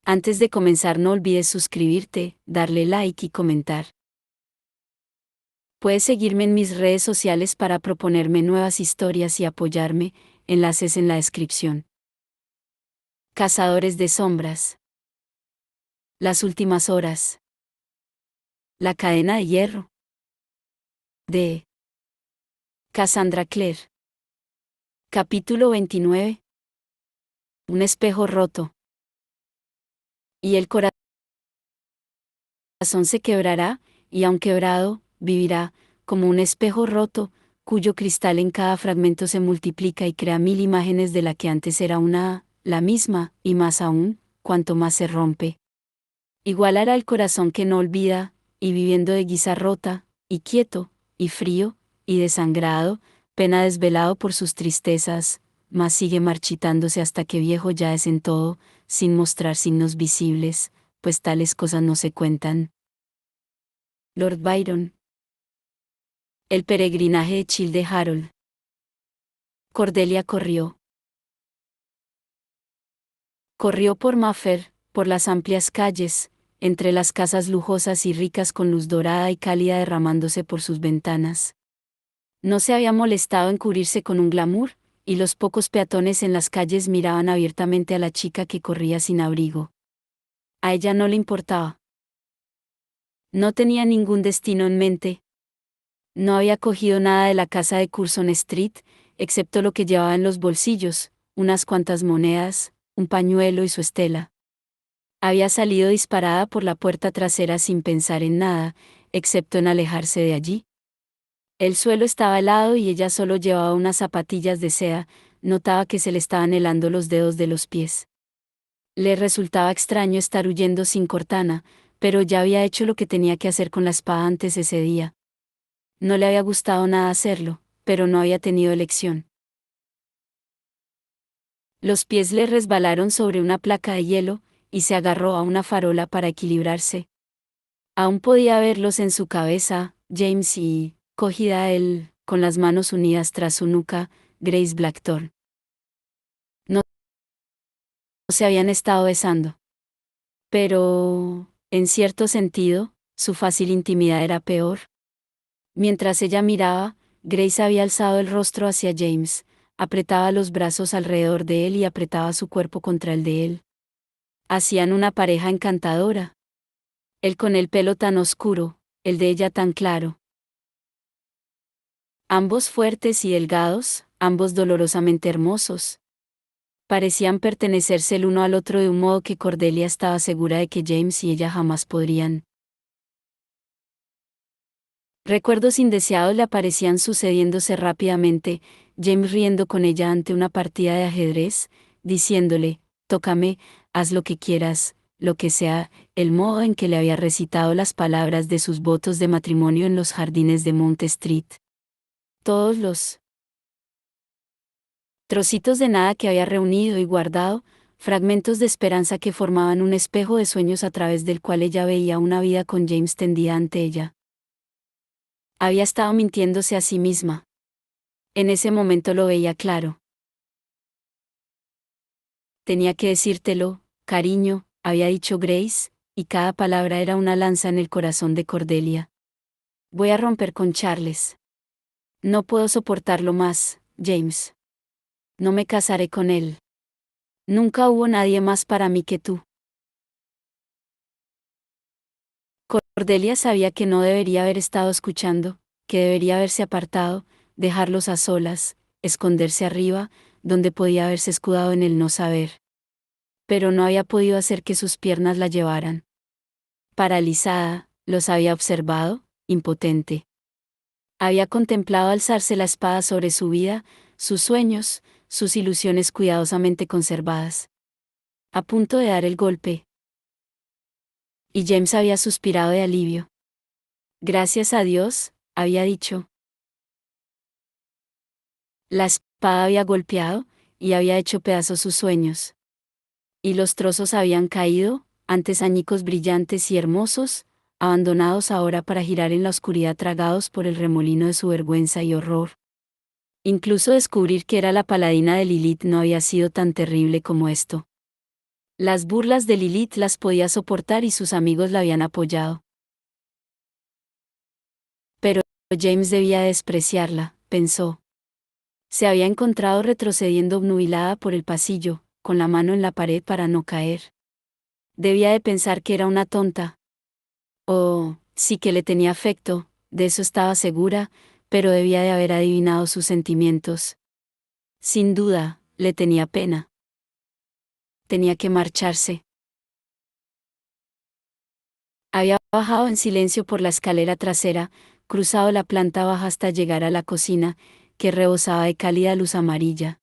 Antes de comenzar no olvides suscribirte, darle like y comentar. Puedes seguirme en mis redes sociales para proponerme nuevas historias y apoyarme, enlaces en la descripción. Cazadores de sombras. Las últimas horas. La cadena de hierro. De Cassandra Clare. Capítulo 29. Un espejo roto. Y el corazón se quebrará, y aun quebrado, vivirá, como un espejo roto, cuyo cristal en cada fragmento se multiplica y crea 1000 imágenes de la que antes era una, la misma, y más aún, cuanto más se rompe. Igual hará el corazón que no olvida, y viviendo de guisa rota, y quieto, y frío, y desangrado, pena desvelado por sus tristezas, mas sigue marchitándose hasta que viejo ya es en todo, sin mostrar signos visibles, pues tales cosas no se cuentan. Lord Byron. El peregrinaje de Childe Harold. Cordelia corrió. Corrió por Mayfair, por las amplias calles, entre las casas lujosas y ricas con luz dorada y cálida derramándose por sus ventanas. No se había molestado en cubrirse con un glamour, y los pocos peatones en las calles miraban abiertamente a la chica que corría sin abrigo. A ella no le importaba. No tenía ningún destino en mente. No había cogido nada de la casa de Curzon Street, excepto lo que llevaba en los bolsillos, unas cuantas monedas, un pañuelo y su estela. Había salido disparada por la puerta trasera sin pensar en nada, excepto en alejarse de allí. El suelo estaba helado y ella solo llevaba unas zapatillas de seda, notaba que se le estaban helando los dedos de los pies. Le resultaba extraño estar huyendo sin Cortana, pero ya había hecho lo que tenía que hacer con la espada antes ese día. No le había gustado nada hacerlo, pero no había tenido elección. Los pies le resbalaron sobre una placa de hielo, y se agarró a una farola para equilibrarse. Aún podía verlos en su cabeza, James y, cogida a él, con las manos unidas tras su nuca, Grace Blackthorne. No se habían estado besando. Pero, en cierto sentido, su fácil intimidad era peor. Mientras ella miraba, Grace había alzado el rostro hacia James, apretaba los brazos alrededor de él y apretaba su cuerpo contra el de él. Hacían una pareja encantadora. Él con el pelo tan oscuro, el de ella tan claro. Ambos fuertes y delgados, ambos dolorosamente hermosos. Parecían pertenecerse el uno al otro de un modo que Cordelia estaba segura de que James y ella jamás podrían. Recuerdos indeseados le aparecían sucediéndose rápidamente, James riendo con ella ante una partida de ajedrez, diciéndole, tócame, haz lo que quieras, lo que sea, el modo en que le había recitado las palabras de sus votos de matrimonio en los jardines de Mount Street. Todos los trocitos de nada que había reunido y guardado, fragmentos de esperanza que formaban un espejo de sueños a través del cual ella veía una vida con James tendida ante ella. Había estado mintiéndose a sí misma. En ese momento lo veía claro. Tenía que decírtelo, cariño, había dicho Grace, y cada palabra era una lanza en el corazón de Cordelia. Voy a romper con Charles. No puedo soportarlo más, James. No me casaré con él. Nunca hubo nadie más para mí que tú. Cordelia sabía que no debería haber estado escuchando, que debería haberse apartado, dejarlos a solas, esconderse arriba, donde podía haberse escudado en el no saber. Pero no había podido hacer que sus piernas la llevaran. Paralizada, los había observado, impotente. Había contemplado alzarse la espada sobre su vida, sus sueños, sus ilusiones cuidadosamente conservadas. A punto de dar el golpe. Y James había suspirado de alivio. Gracias a Dios, había dicho. La espada había golpeado, y había hecho pedazos sus sueños. Y los trozos habían caído, antes añicos brillantes y hermosos, abandonados ahora para girar en la oscuridad tragados por el remolino de su vergüenza y horror. Incluso descubrir que era la paladina de Lilith no había sido tan terrible como esto. Las burlas de Lilith las podía soportar y sus amigos la habían apoyado. Pero James debía despreciarla, pensó. Se había encontrado retrocediendo obnubilada por el pasillo, con la mano en la pared para no caer. Debía de pensar que era una tonta. Oh, sí que le tenía afecto, de eso estaba segura, pero debía de haber adivinado sus sentimientos. Sin duda, le tenía pena. Tenía que marcharse. Había bajado en silencio por la escalera trasera, cruzado la planta baja hasta llegar a la cocina, que rebosaba de cálida luz amarilla.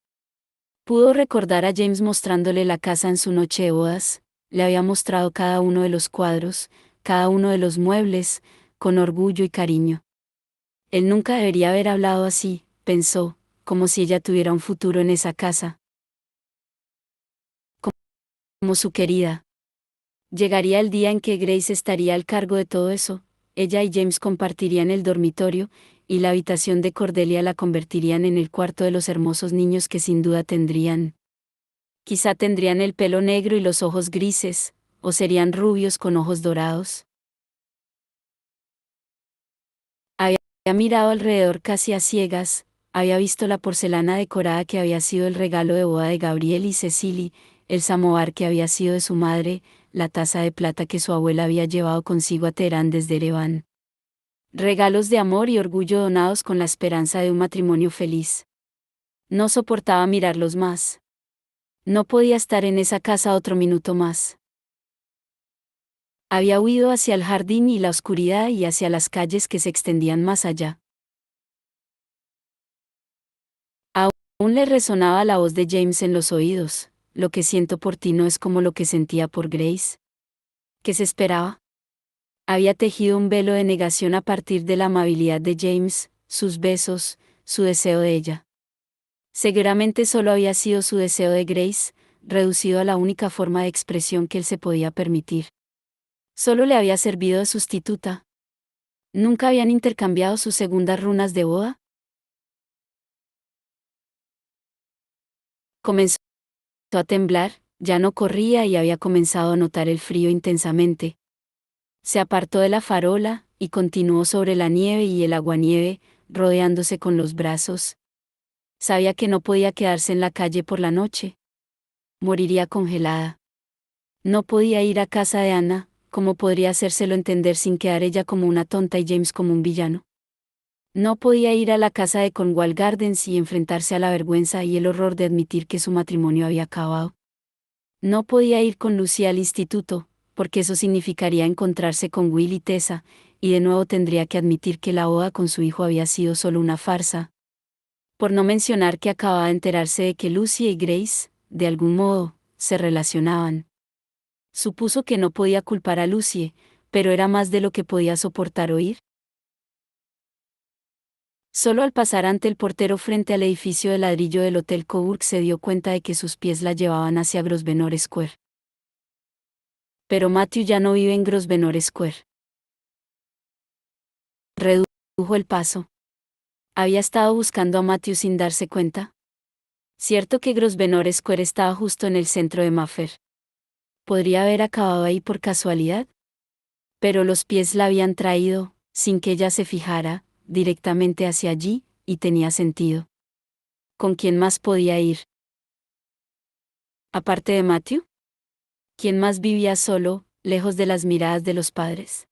Pudo recordar a James mostrándole la casa en su noche de bodas, le había mostrado cada uno de los cuadros, cada uno de los muebles, con orgullo y cariño. Él nunca debería haber hablado así, pensó, como si ella tuviera un futuro en esa casa. Como su querida. Llegaría el día en que Grace estaría al cargo de todo eso, ella y James compartirían el dormitorio, y la habitación de Cordelia la convertirían en el cuarto de los hermosos niños que sin duda tendrían. Quizá tendrían el pelo negro y los ojos grises, o serían rubios con ojos dorados. Había mirado alrededor casi a ciegas, había visto la porcelana decorada que había sido el regalo de boda de Gabriel y Cecily, el samovar que había sido de su madre, la taza de plata que su abuela había llevado consigo a Teherán desde Ereván. Regalos de amor y orgullo donados con la esperanza de un matrimonio feliz. No soportaba mirarlos más. No podía estar en esa casa otro minuto más. Había huido hacia el jardín y la oscuridad y hacia las calles que se extendían más allá. Aún le resonaba la voz de James en los oídos: lo que siento por ti no es como lo que sentía por Grace. ¿Qué se esperaba? Había tejido un velo de negación a partir de la amabilidad de James, sus besos, su deseo de ella. Seguramente solo había sido su deseo de Grace, reducido a la única forma de expresión que él se podía permitir. Solo le había servido de sustituta. ¿Nunca habían intercambiado sus segundas runas de boda? Comenzó a temblar, ya no corría y había comenzado a notar el frío intensamente. Se apartó de la farola, y continuó sobre la nieve y el aguanieve, rodeándose con los brazos. Sabía que no podía quedarse en la calle por la noche. Moriría congelada. No podía ir a casa de Anna, ¿cómo podría hacérselo entender sin quedar ella como una tonta y James como un villano? No podía ir a la casa de Cornwall Gardens y enfrentarse a la vergüenza y el horror de admitir que su matrimonio había acabado. No podía ir con Lucy al instituto, porque eso significaría encontrarse con Will y Tessa, y de nuevo tendría que admitir que la boda con su hijo había sido solo una farsa. Por no mencionar que acababa de enterarse de que Lucy y Grace, de algún modo, se relacionaban. Supuso que no podía culpar a Lucy, pero era más de lo que podía soportar oír. Solo al pasar ante el portero frente al edificio de ladrillo del Hotel Coburg se dio cuenta de que sus pies la llevaban hacia Grosvenor Square. Pero Matthew ya no vive en Grosvenor Square. Redujo el paso. ¿Había estado buscando a Matthew sin darse cuenta? Cierto que Grosvenor Square estaba justo en el centro de Mayfair. ¿Podría haber acabado ahí por casualidad? Pero los pies la habían traído, sin que ella se fijara, directamente hacia allí, y tenía sentido. ¿Con quién más podía ir? Aparte de Matthew. ¿Quién más vivía solo, lejos de las miradas de los padres?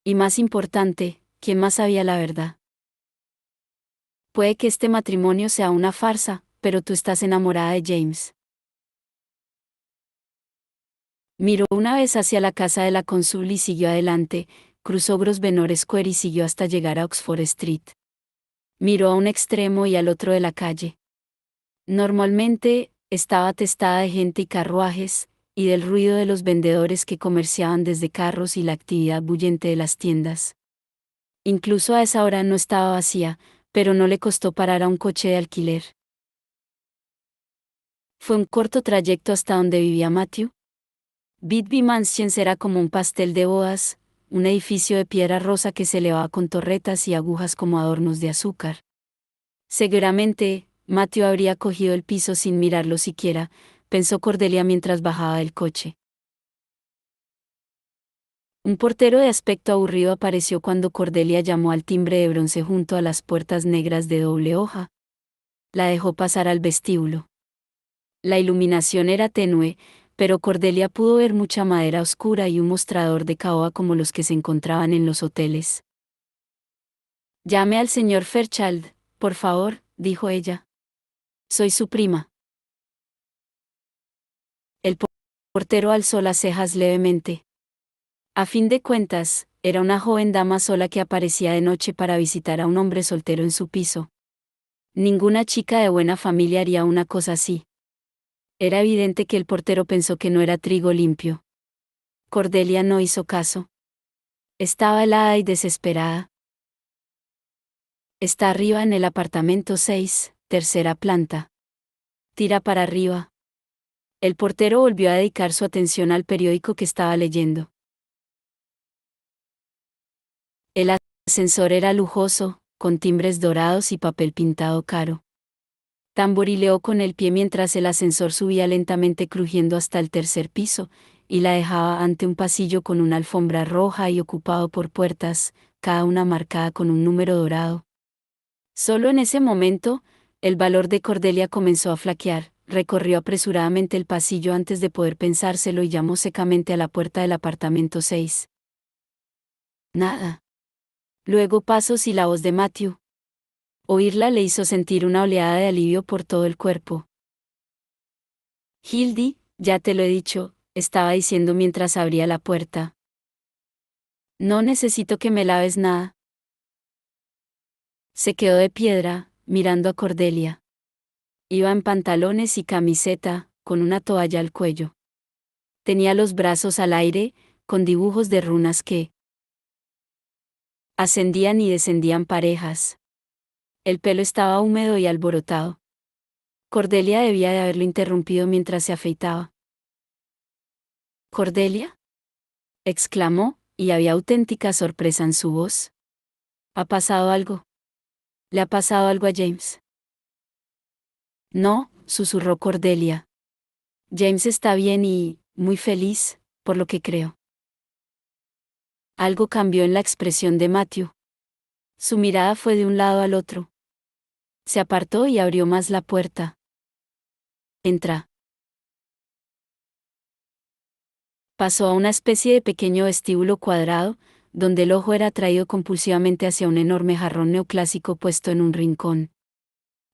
Y más importante, ¿quién más sabía la verdad? Puede que este matrimonio sea una farsa, pero tú estás enamorada de James. Miró una vez hacia la casa de la cónsul y siguió adelante, cruzó Grosvenor Square y siguió hasta llegar a Oxford Street. Miró a un extremo y al otro de la calle. Normalmente, estaba atestada de gente y carruajes, y del ruido de los vendedores que comerciaban desde carros y la actividad bullente de las tiendas. Incluso a esa hora no estaba vacía, pero no le costó parar a un coche de alquiler. Fue un corto trayecto hasta donde vivía Matthew. Whitby Mansions era como un pastel de bodas, un edificio de piedra rosa que se elevaba con torretas y agujas como adornos de azúcar. Seguramente, Matthew habría cogido el piso sin mirarlo siquiera, pensó Cordelia mientras bajaba del coche. Un portero de aspecto aburrido apareció cuando Cordelia llamó al timbre de bronce junto a las puertas negras de doble hoja. La dejó pasar al vestíbulo. La iluminación era tenue, pero Cordelia pudo ver mucha madera oscura y un mostrador de caoba como los que se encontraban en los hoteles. «Llame al señor Fairchild, por favor», dijo ella. «Soy su prima». El portero alzó las cejas levemente. A fin de cuentas, era una joven dama sola que aparecía de noche para visitar a un hombre soltero en su piso. Ninguna chica de buena familia haría una cosa así. Era evidente que el portero pensó que no era trigo limpio. Cordelia no hizo caso. Estaba helada y desesperada. «Está arriba en el apartamento 6, tercera planta. Tira para arriba». El portero volvió a dedicar su atención al periódico que estaba leyendo. El ascensor era lujoso, con timbres dorados y papel pintado caro. Tamborileó con el pie mientras el ascensor subía lentamente crujiendo hasta el tercer piso, y la dejaba ante un pasillo con una alfombra roja y ocupado por puertas, cada una marcada con un número dorado. Solo en ese momento, el valor de Cordelia comenzó a flaquear. Recorrió apresuradamente el pasillo antes de poder pensárselo y llamó secamente a la puerta del apartamento 6. Nada. Luego pasos y la voz de Matthew. Oírla le hizo sentir una oleada de alivio por todo el cuerpo. «Hildy, ya te lo he dicho», estaba diciendo mientras abría la puerta. «No necesito que me laves nada». Se quedó de piedra, mirando a Cordelia. Iba en pantalones y camiseta, con una toalla al cuello. Tenía los brazos al aire, con dibujos de runas que ascendían y descendían parejas. El pelo estaba húmedo y alborotado. Cordelia debía de haberlo interrumpido mientras se afeitaba. «¿Cordelia?», exclamó, y había auténtica sorpresa en su voz. «¿Ha pasado algo? ¿Le ha pasado algo a James?». «No», susurró Cordelia. «James está bien y, muy feliz, por lo que creo». Algo cambió en la expresión de Matthew. Su mirada fue de un lado al otro. Se apartó y abrió más la puerta. «Entra». Pasó a una especie de pequeño vestíbulo cuadrado, donde el ojo era atraído compulsivamente hacia un enorme jarrón neoclásico puesto en un rincón.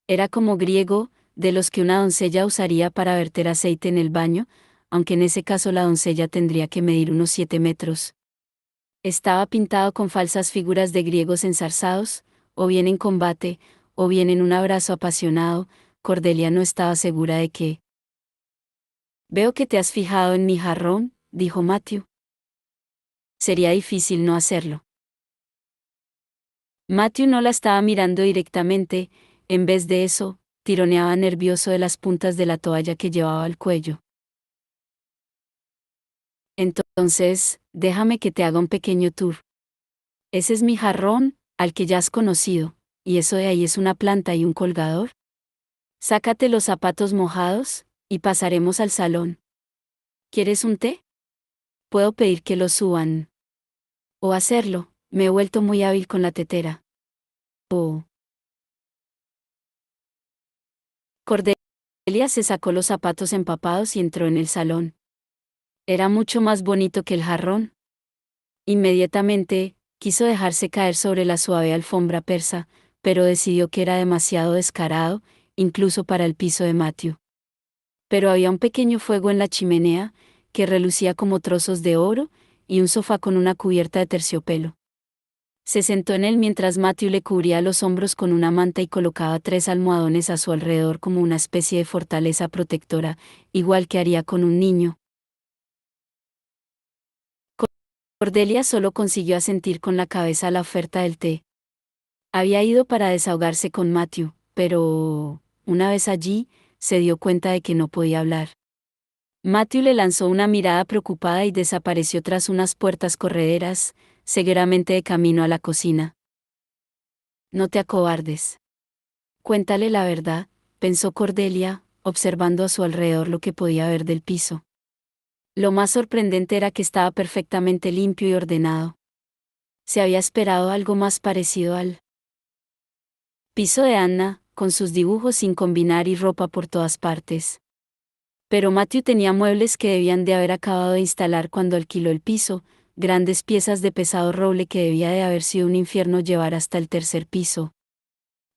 Era como griego, de los que una doncella usaría para verter aceite en el baño, aunque en ese caso la doncella tendría que medir unos 7 metros. Estaba pintado con falsas figuras de griegos enzarzados, o bien en combate, o bien en un abrazo apasionado. Cordelia no estaba segura de qué. «Veo que te has fijado en mi jarrón», dijo Matthew. «Sería difícil no hacerlo». Matthew no la estaba mirando directamente, en vez de eso, tironeaba nervioso de las puntas de la toalla que llevaba al cuello. «Entonces, déjame que te haga un pequeño tour. Ese es mi jarrón, al que ya has conocido, y eso de ahí es una planta y un colgador. Sácate los zapatos mojados, y pasaremos al salón. ¿Quieres un té? Puedo pedir que lo suban. O hacerlo, me he vuelto muy hábil con la tetera. Oh». Cordelia se sacó los zapatos empapados y entró en el salón. Era mucho más bonito que el jarrón. Inmediatamente, quiso dejarse caer sobre la suave alfombra persa, pero decidió que era demasiado descarado, incluso para el piso de Matthew. Pero había un pequeño fuego en la chimenea, que relucía como trozos de oro, y un sofá con una cubierta de terciopelo. Se sentó en él mientras Matthew le cubría los hombros con una manta y colocaba 3 almohadones a su alrededor como una especie de fortaleza protectora, igual que haría con un niño. Cordelia solo consiguió asentir con la cabeza a la oferta del té. Había ido para desahogarse con Matthew, pero, una vez allí, se dio cuenta de que no podía hablar. Matthew le lanzó una mirada preocupada y desapareció tras unas puertas correderas, seguramente de camino a la cocina. «No te acobardes. Cuéntale la verdad», pensó Cordelia, observando a su alrededor lo que podía ver del piso. Lo más sorprendente era que estaba perfectamente limpio y ordenado. Se había esperado algo más parecido al piso de Anna, con sus dibujos sin combinar y ropa por todas partes. Pero Matthew tenía muebles que debían de haber acabado de instalar cuando alquiló el piso, grandes piezas de pesado roble que debía de haber sido un infierno llevar hasta el tercer piso.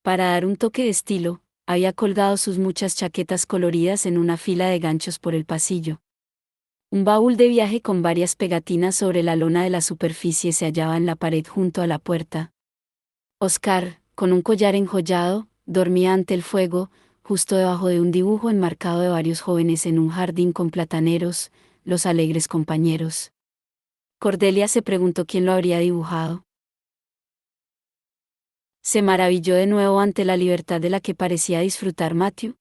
Para dar un toque de estilo, había colgado sus muchas chaquetas coloridas en una fila de ganchos por el pasillo. Un baúl de viaje con varias pegatinas sobre la lona de la superficie se hallaba en la pared junto a la puerta. Oscar, con un collar enjollado, dormía ante el fuego, justo debajo de un dibujo enmarcado de varios jóvenes en un jardín con plataneros, los alegres compañeros. Cordelia se preguntó quién lo habría dibujado. Se maravilló de nuevo ante la libertad de la que parecía disfrutar Matthew.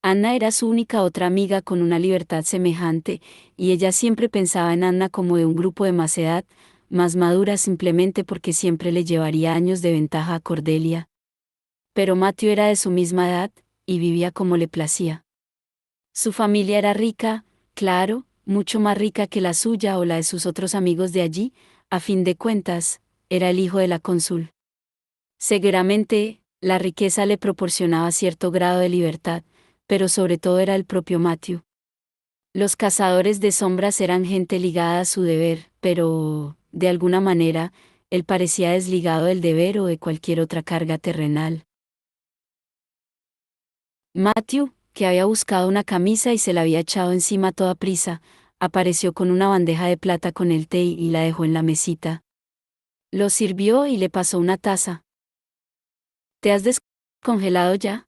Anna era su única otra amiga con una libertad semejante, y ella siempre pensaba en Anna como de un grupo de más edad, más madura simplemente porque siempre le llevaría años de ventaja a Cordelia. Pero Matthew era de su misma edad, y vivía como le placía. Su familia era rica, claro, mucho más rica que la suya o la de sus otros amigos de allí, a fin de cuentas, era el hijo de la cónsul. Seguramente, la riqueza le proporcionaba cierto grado de libertad, pero sobre todo era el propio Matthew. Los cazadores de sombras eran gente ligada a su deber, pero, de alguna manera, él parecía desligado del deber o de cualquier otra carga terrenal. Matthew, que había buscado una camisa y se la había echado encima a toda prisa, apareció con una bandeja de plata con el té y la dejó en la mesita. Lo sirvió y le pasó una taza. ¿Te has descongelado ya?,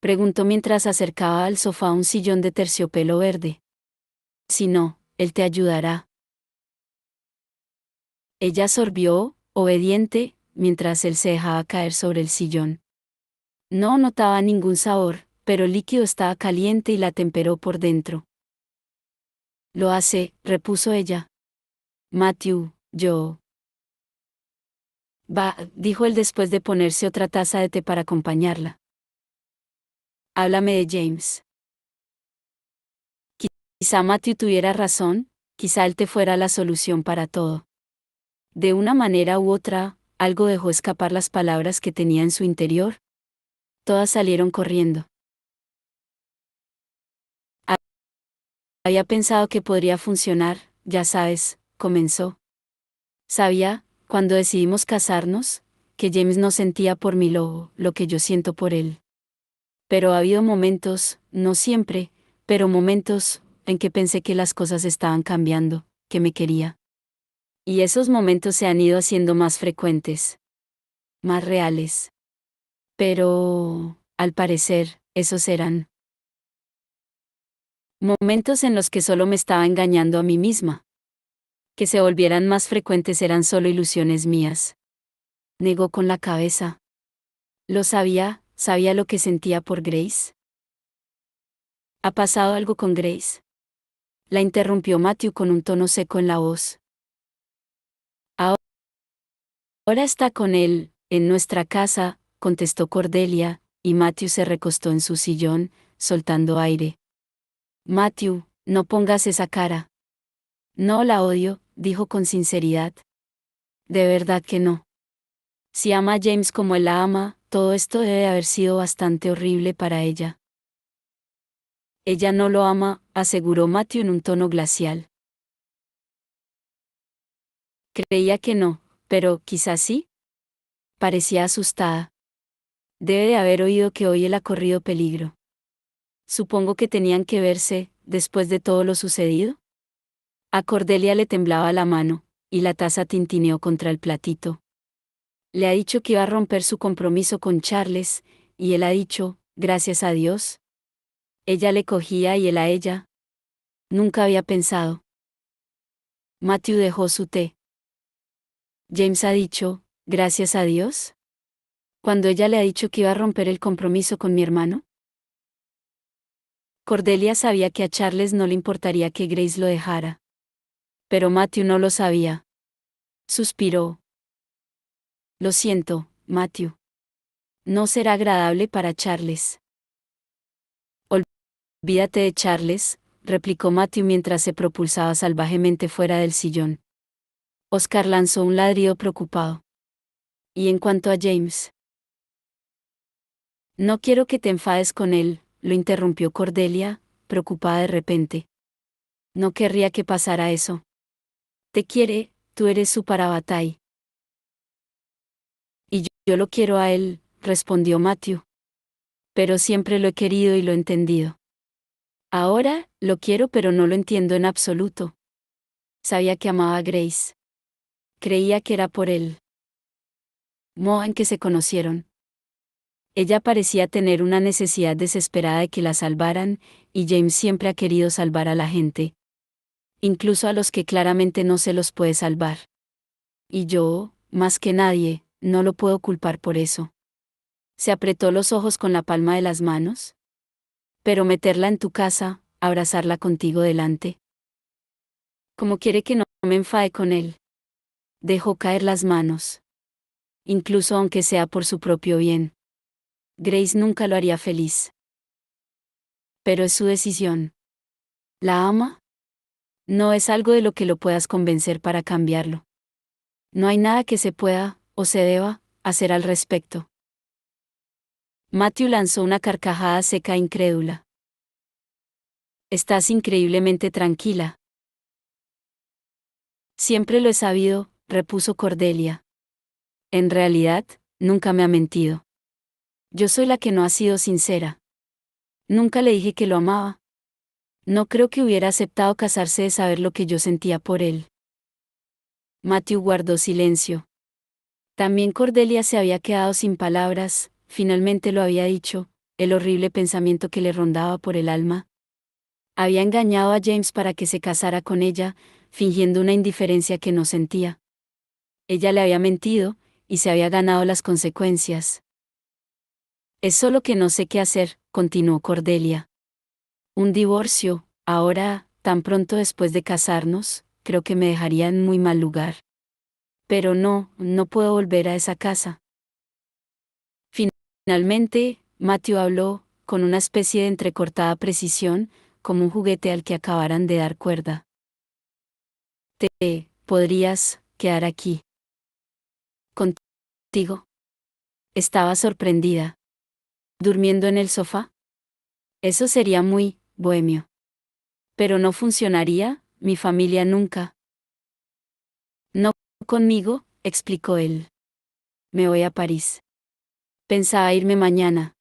preguntó mientras acercaba al sofá un sillón de terciopelo verde. Si no, él te ayudará. Ella sorbió, obediente, mientras él se dejaba caer sobre el sillón. No notaba ningún sabor, pero el líquido estaba caliente y la temperó por dentro. Lo hace, repuso ella. Matthew, yo. Va, dijo él después de ponerse otra taza de té para acompañarla. Háblame de James. Quizá Matthew tuviera razón, quizá él te fuera la solución para todo. De una manera u otra, algo dejó escapar las palabras que tenía en su interior. Todas salieron corriendo. Había pensado que podría funcionar, ya sabes, comenzó. Sabía, cuando decidimos casarnos, que James no sentía por mí lo que yo siento por él. Pero ha habido momentos, no siempre, pero momentos, en que pensé que las cosas estaban cambiando, que me quería. Y esos momentos se han ido haciendo más frecuentes, más reales. Pero, al parecer, esos eran momentos en los que solo me estaba engañando a mí misma. Que se volvieran más frecuentes eran solo ilusiones mías. Negó con la cabeza. Lo sabía, sabía lo que sentía por Grace. ¿Ha pasado algo con Grace?, la interrumpió Matthew con un tono seco en la voz. Ahora está con él, en nuestra casa, contestó Cordelia, y Matthew se recostó en su sillón, soltando aire. Matthew, no pongas esa cara. No la odio, dijo con sinceridad. De verdad que no. Si ama a James como él la ama, todo esto debe haber sido bastante horrible para ella. Ella no lo ama, aseguró Matthew en un tono glacial. Creía que no, pero quizás sí. Parecía asustada. Debe de haber oído que hoy él ha corrido peligro. Supongo que tenían que verse, después de todo lo sucedido. A Cordelia le temblaba la mano, y la taza tintineó contra el platito. Le ha dicho que iba a romper su compromiso con Charles, y él ha dicho, gracias a Dios. Ella le cogía y él a ella. Nunca había pensado. Matthew dejó su té. James ha dicho, gracias a Dios. Cuando ella le ha dicho que iba a romper el compromiso con mi hermano. Cordelia sabía que a Charles no le importaría que Grace lo dejara. Pero Matthew no lo sabía. Suspiró. Lo siento, Matthew. No será agradable para Charles. Olvídate de Charles, replicó Matthew mientras se propulsaba salvajemente fuera del sillón. Oscar lanzó un ladrido preocupado. ¿Y en cuanto a James? No quiero que te enfades con él, lo interrumpió Cordelia, preocupada de repente. No querría que pasara eso. Te quiere, tú eres su Parabatai. Y yo lo quiero a él, respondió Matthew. Pero siempre lo he querido y lo he entendido. Ahora, lo quiero pero no lo entiendo en absoluto. Sabía que amaba a Grace. Creía que era por él. Modo en que se conocieron. Ella parecía tener una necesidad desesperada de que la salvaran, y James siempre ha querido salvar a la gente. Incluso a los que claramente no se los puede salvar. Y yo, más que nadie, no lo puedo culpar por eso. Se apretó los ojos con la palma de las manos. Pero meterla en tu casa, abrazarla contigo delante. Como quiere que no me enfade con él. Dejó caer las manos. Incluso aunque sea por su propio bien. Grace nunca lo haría feliz. Pero es su decisión. ¿La ama? No es algo de lo que lo puedas convencer para cambiarlo. No hay nada que se pueda, o se deba, hacer al respecto. Matthew lanzó una carcajada seca e incrédula. Estás increíblemente tranquila. Siempre lo he sabido, repuso Cordelia. En realidad, nunca me ha mentido. Yo soy la que no ha sido sincera. Nunca le dije que lo amaba. No creo que hubiera aceptado casarse de saber lo que yo sentía por él. Matthew guardó silencio. También Cordelia se había quedado sin palabras, finalmente lo había dicho, el horrible pensamiento que le rondaba por el alma. Había engañado a James para que se casara con ella, fingiendo una indiferencia que no sentía. Ella le había mentido, y se había ganado las consecuencias. Es solo que no sé qué hacer, continuó Cordelia. Un divorcio, ahora, tan pronto después de casarnos, creo que me dejaría en muy mal lugar. Pero no puedo volver a esa casa. Finalmente, Matthew habló, con una especie de entrecortada precisión, como un juguete al que acabaran de dar cuerda. ¿Podrías quedar aquí contigo? Estaba sorprendida. ¿Durmiendo en el sofá? Eso sería muy bohemio. Pero no funcionaría, mi familia nunca. No conmigo, explicó él. Me voy a París. Pensaba irme mañana.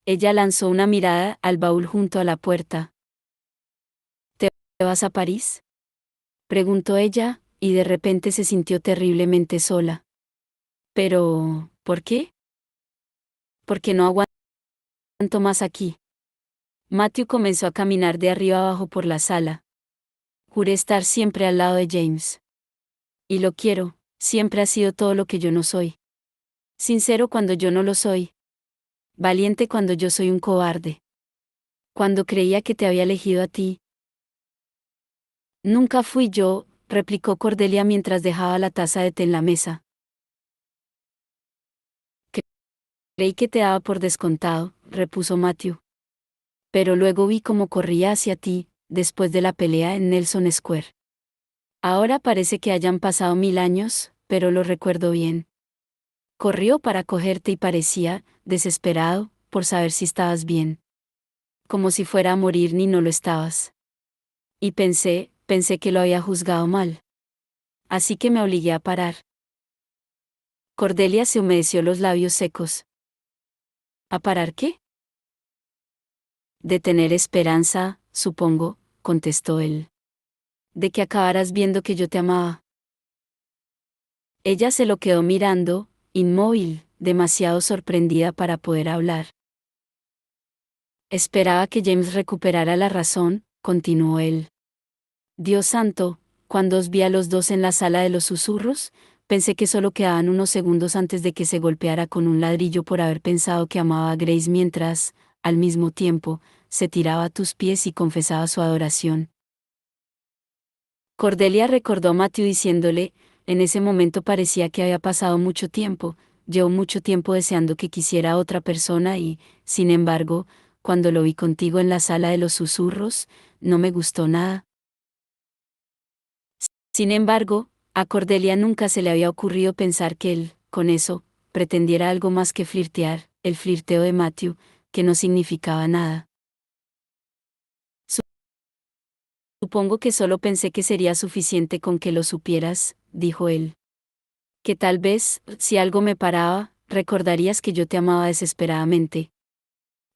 Ella lanzó una mirada al baúl junto a la puerta. ¿Te vas a París? Preguntó ella, y de repente se sintió terriblemente sola. Pero, ¿por qué? Porque no aguanto más aquí. Matthew comenzó a caminar de arriba abajo por la sala. Juré estar siempre al lado de James. Y lo quiero, siempre ha sido todo lo que yo no soy. Sincero cuando yo no lo soy. Valiente cuando yo soy un cobarde. Cuando creía que te había elegido a ti. Nunca fui yo, replicó Cordelia mientras dejaba la taza de té en la mesa. Creí que te daba por descontado, repuso Matthew. Pero luego vi cómo corría hacia ti, después de la pelea en Nelson Square. Ahora parece que hayan pasado 1000 años, pero lo recuerdo bien. Corrió para cogerte y parecía, desesperado, por saber si estabas bien. Como si fuera a morir ni no lo estabas. Y pensé que lo había juzgado mal. Así que me obligué a parar. Cordelia se humedeció los labios secos. ¿A parar qué? De tener esperanza, supongo, contestó él. De que acabaras viendo que yo te amaba. Ella se lo quedó mirando, inmóvil, demasiado sorprendida para poder hablar. Esperaba que James recuperara la razón, continuó él. Dios santo, cuando os vi a los dos en la sala de los susurros, pensé que solo quedaban unos segundos antes de que se golpeara con un ladrillo por haber pensado que amaba a Grace mientras, al mismo tiempo, se tiraba a tus pies y confesaba su adoración. Cordelia recordó a Matthew diciéndole, en ese momento parecía que había pasado mucho tiempo, llevó mucho tiempo deseando que quisiera a otra persona y, sin embargo, cuando lo vi contigo en la sala de los susurros, no me gustó nada. Sin embargo, a Cordelia nunca se le había ocurrido pensar que él, con eso, pretendiera algo más que flirtear, el flirteo de Matthew, que no significaba nada. Supongo que solo pensé que sería suficiente con que lo supieras, dijo él. Que tal vez, si algo me paraba, recordarías que yo te amaba desesperadamente.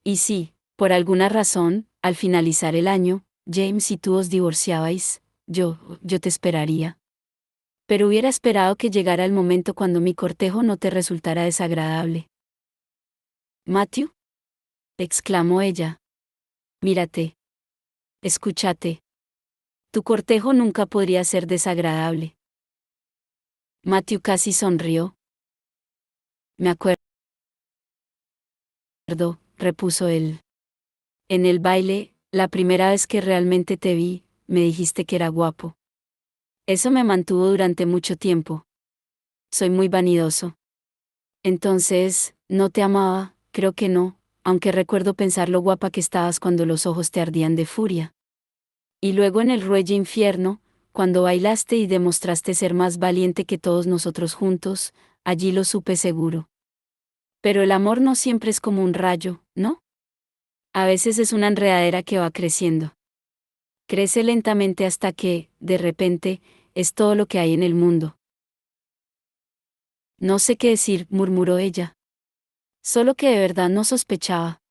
Y si, por alguna razón, al finalizar el año, James y tú os divorciabais, yo te esperaría. Pero hubiera esperado que llegara el momento cuando mi cortejo no te resultara desagradable. Matthew, exclamó ella. Mírate. Escúchate. Tu cortejo nunca podría ser desagradable. Matthew casi sonrió. Me acuerdo, repuso él. En el baile, la primera vez que realmente te vi, me dijiste que era guapo. Eso me mantuvo durante mucho tiempo. Soy muy vanidoso. Entonces, ¿no te amaba? Creo que no, aunque recuerdo pensar lo guapa que estabas cuando los ojos te ardían de furia. Y luego en el ruelle infierno, cuando bailaste y demostraste ser más valiente que todos nosotros juntos, allí lo supe seguro. Pero el amor no siempre es como un rayo, ¿no? A veces es una enredadera que va creciendo. Crece lentamente hasta que, de repente, es todo lo que hay en el mundo. No sé qué decir, murmuró ella. Solo que de verdad no sospechaba.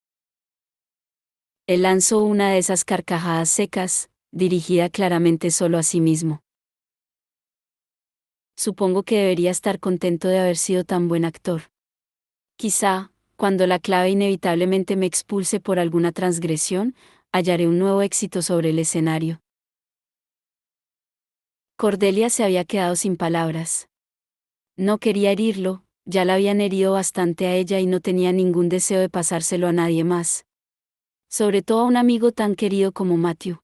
Él lanzó una de esas carcajadas secas, dirigida claramente solo a sí mismo. Supongo que debería estar contento de haber sido tan buen actor. Quizá, cuando la clave inevitablemente me expulse por alguna transgresión, hallaré un nuevo éxito sobre el escenario. Cordelia se había quedado sin palabras. No quería herirlo, ya la habían herido bastante a ella y no tenía ningún deseo de pasárselo a nadie más. Sobre todo a un amigo tan querido como Matthew.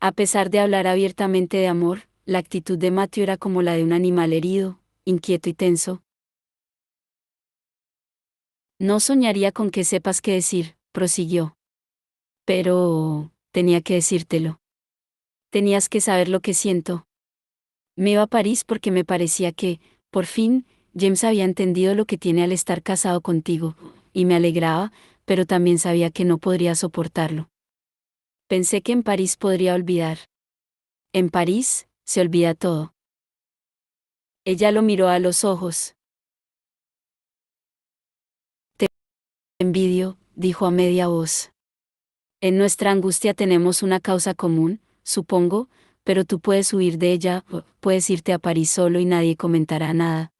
A pesar de hablar abiertamente de amor, la actitud de Matthew era como la de un animal herido, inquieto y tenso. No soñaría con que sepas qué decir, prosiguió. Pero, tenía que decírtelo. Tenías que saber lo que siento. Me iba a París porque me parecía que, por fin, James había entendido lo que tiene al estar casado contigo, y me alegraba, pero también sabía que no podría soportarlo. Pensé que en París podría olvidar. En París, se olvida todo. Ella lo miró a los ojos. Te envidio, dijo a media voz. En nuestra angustia tenemos una causa común, supongo, pero tú puedes huir de ella, puedes irte a París solo y nadie comentará nada.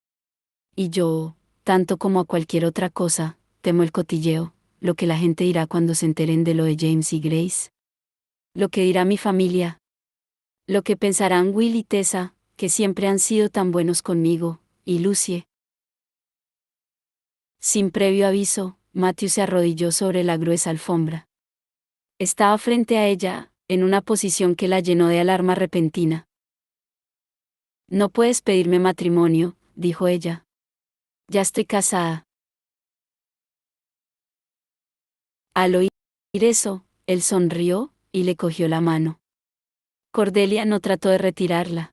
Y yo, tanto como a cualquier otra cosa, temo el cotilleo, lo que la gente dirá cuando se enteren de lo de James y Grace. Lo que dirá mi familia. Lo que pensarán Will y Tessa, que siempre han sido tan buenos conmigo, y Lucie. Sin previo aviso, Matthew se arrodilló sobre la gruesa alfombra. Estaba frente a ella, en una posición que la llenó de alarma repentina. No puedes pedirme matrimonio, dijo ella. Ya estoy casada. Al oír eso, él sonrió, y le cogió la mano. Cordelia no trató de retirarla.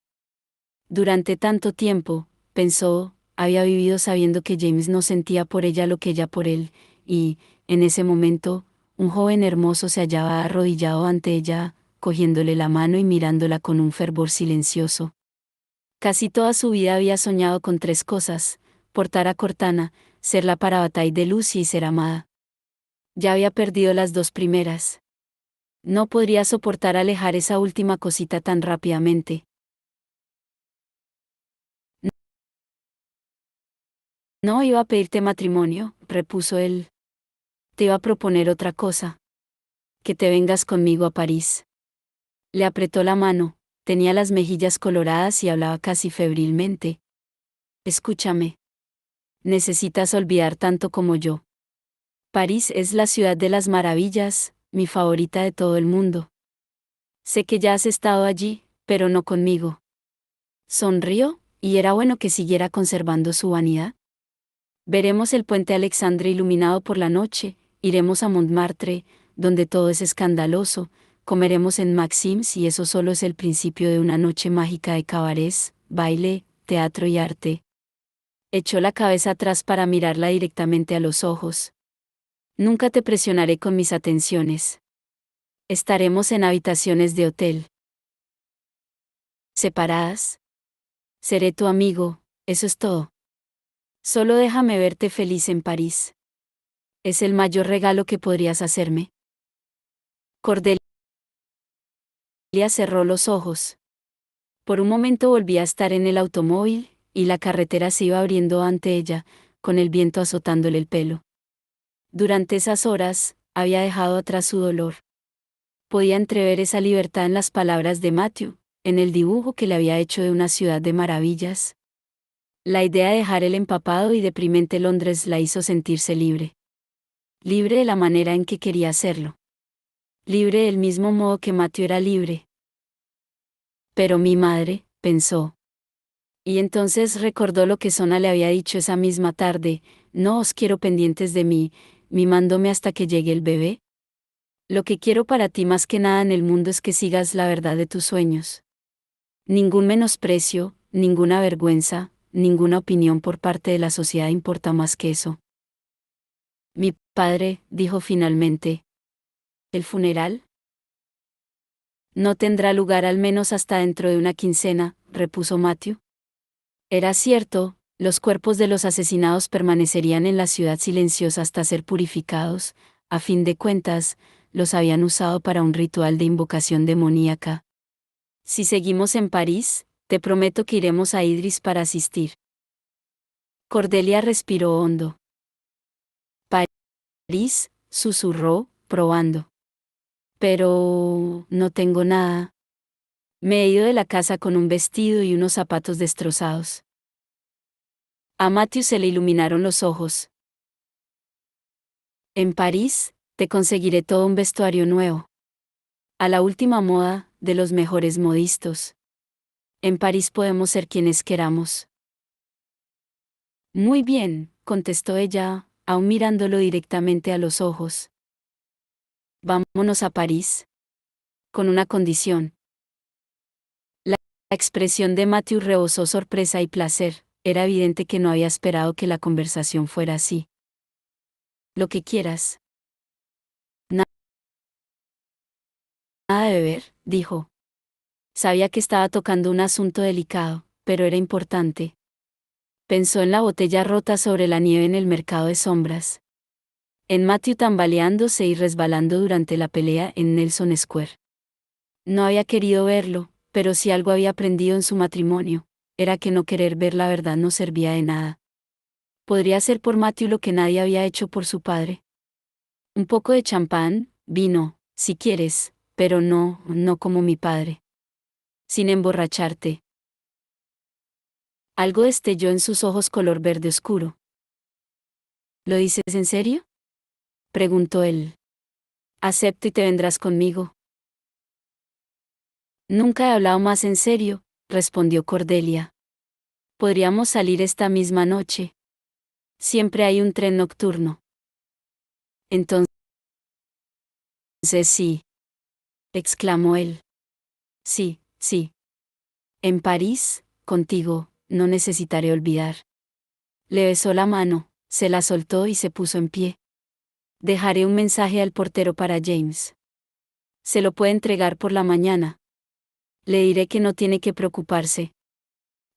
Durante tanto tiempo, pensó, había vivido sabiendo que James no sentía por ella lo que ella por él, y, en ese momento, un joven hermoso se hallaba arrodillado ante ella, cogiéndole la mano y mirándola con un fervor silencioso. Casi toda su vida había soñado con tres cosas: portar a Cortana, ser la para Bataille de Lucy y ser amada. Ya había perdido las dos primeras. No podría soportar alejar esa última cosita tan rápidamente. No iba a pedirte matrimonio, repuso él. Te iba a proponer otra cosa. Que te vengas conmigo a París. Le apretó la mano, tenía las mejillas coloradas y hablaba casi febrilmente. Escúchame. Necesitas olvidar tanto como yo. París es la ciudad de las maravillas, mi favorita de todo el mundo. Sé que ya has estado allí, pero no conmigo. Sonrió, y era bueno que siguiera conservando su vanidad. Veremos el puente Alexandre iluminado por la noche, Iremos a Montmartre, donde todo es escandaloso, comeremos en Maxims y eso solo es el principio de una noche mágica de cabarets, baile, teatro y arte. Echó la cabeza atrás para mirarla directamente a los ojos. Nunca te presionaré con mis atenciones. Estaremos en habitaciones de hotel. ¿Separadas? Seré tu amigo, eso es todo. Solo déjame verte feliz en París. Es el mayor regalo que podrías hacerme. Cordelia cerró los ojos. Por un momento volvía a estar en el automóvil, y la carretera se iba abriendo ante ella, con el viento azotándole el pelo. Durante esas horas, había dejado atrás su dolor. Podía entrever esa libertad en las palabras de Matthew, en el dibujo que le había hecho de una ciudad de maravillas. La idea de dejar el empapado y deprimente Londres la hizo sentirse libre. Libre de la manera en que quería hacerlo. Libre del mismo modo que Matthew era libre. Pero mi madre, pensó. Y entonces recordó lo que Sona le había dicho esa misma tarde: no os quiero pendientes de mí, mimándome hasta que llegue el bebé. Lo que quiero para ti más que nada en el mundo es que sigas la verdad de tus sueños. Ningún menosprecio, ninguna vergüenza, ninguna opinión por parte de la sociedad importa más que eso. Mi padre, dijo finalmente. ¿El funeral? No tendrá lugar al menos hasta dentro de una quincena, repuso Matthew. Era cierto, los cuerpos de los asesinados permanecerían en la ciudad silenciosa hasta ser purificados, a fin de cuentas, los habían usado para un ritual de invocación demoníaca. Si seguimos en París, te prometo que iremos a Idris para asistir. Cordelia respiró hondo. París, susurró, probando. Pero no tengo nada. Me he ido de la casa con un vestido y unos zapatos destrozados. A Matthew se le iluminaron los ojos. En París, te conseguiré todo un vestuario nuevo. A la última moda, de los mejores modistos. En París podemos ser quienes queramos. Muy bien, contestó ella, aún mirándolo directamente a los ojos. Vámonos a París. Con una condición. La expresión de Matthew rebosó sorpresa y placer. Era evidente que no había esperado que la conversación fuera así. Lo que quieras. Nada de beber, dijo. Sabía que estaba tocando un asunto delicado, pero era importante. Pensó en la botella rota sobre la nieve en el mercado de sombras. En Matthew tambaleándose y resbalando durante la pelea en Nelson Square. No había querido verlo, pero si algo había aprendido en su matrimonio, era que no querer ver la verdad no servía de nada. Podría hacer por Matthew lo que nadie había hecho por su padre. Un poco de champán, vino, si quieres, pero no como mi padre. Sin emborracharte. Algo destelló en sus ojos color verde oscuro. ¿Lo dices en serio?, preguntó él. Acepto y te vendrás conmigo. Nunca he hablado más en serio, respondió Cordelia. Podríamos salir esta misma noche. Siempre hay un tren nocturno. Entonces sí, exclamó él. Sí, sí. En París, contigo, no necesitaré olvidar. Le besó la mano, se la soltó y se puso en pie. Dejaré un mensaje al portero para James. Se lo puede entregar por la mañana. Le diré que no tiene que preocuparse.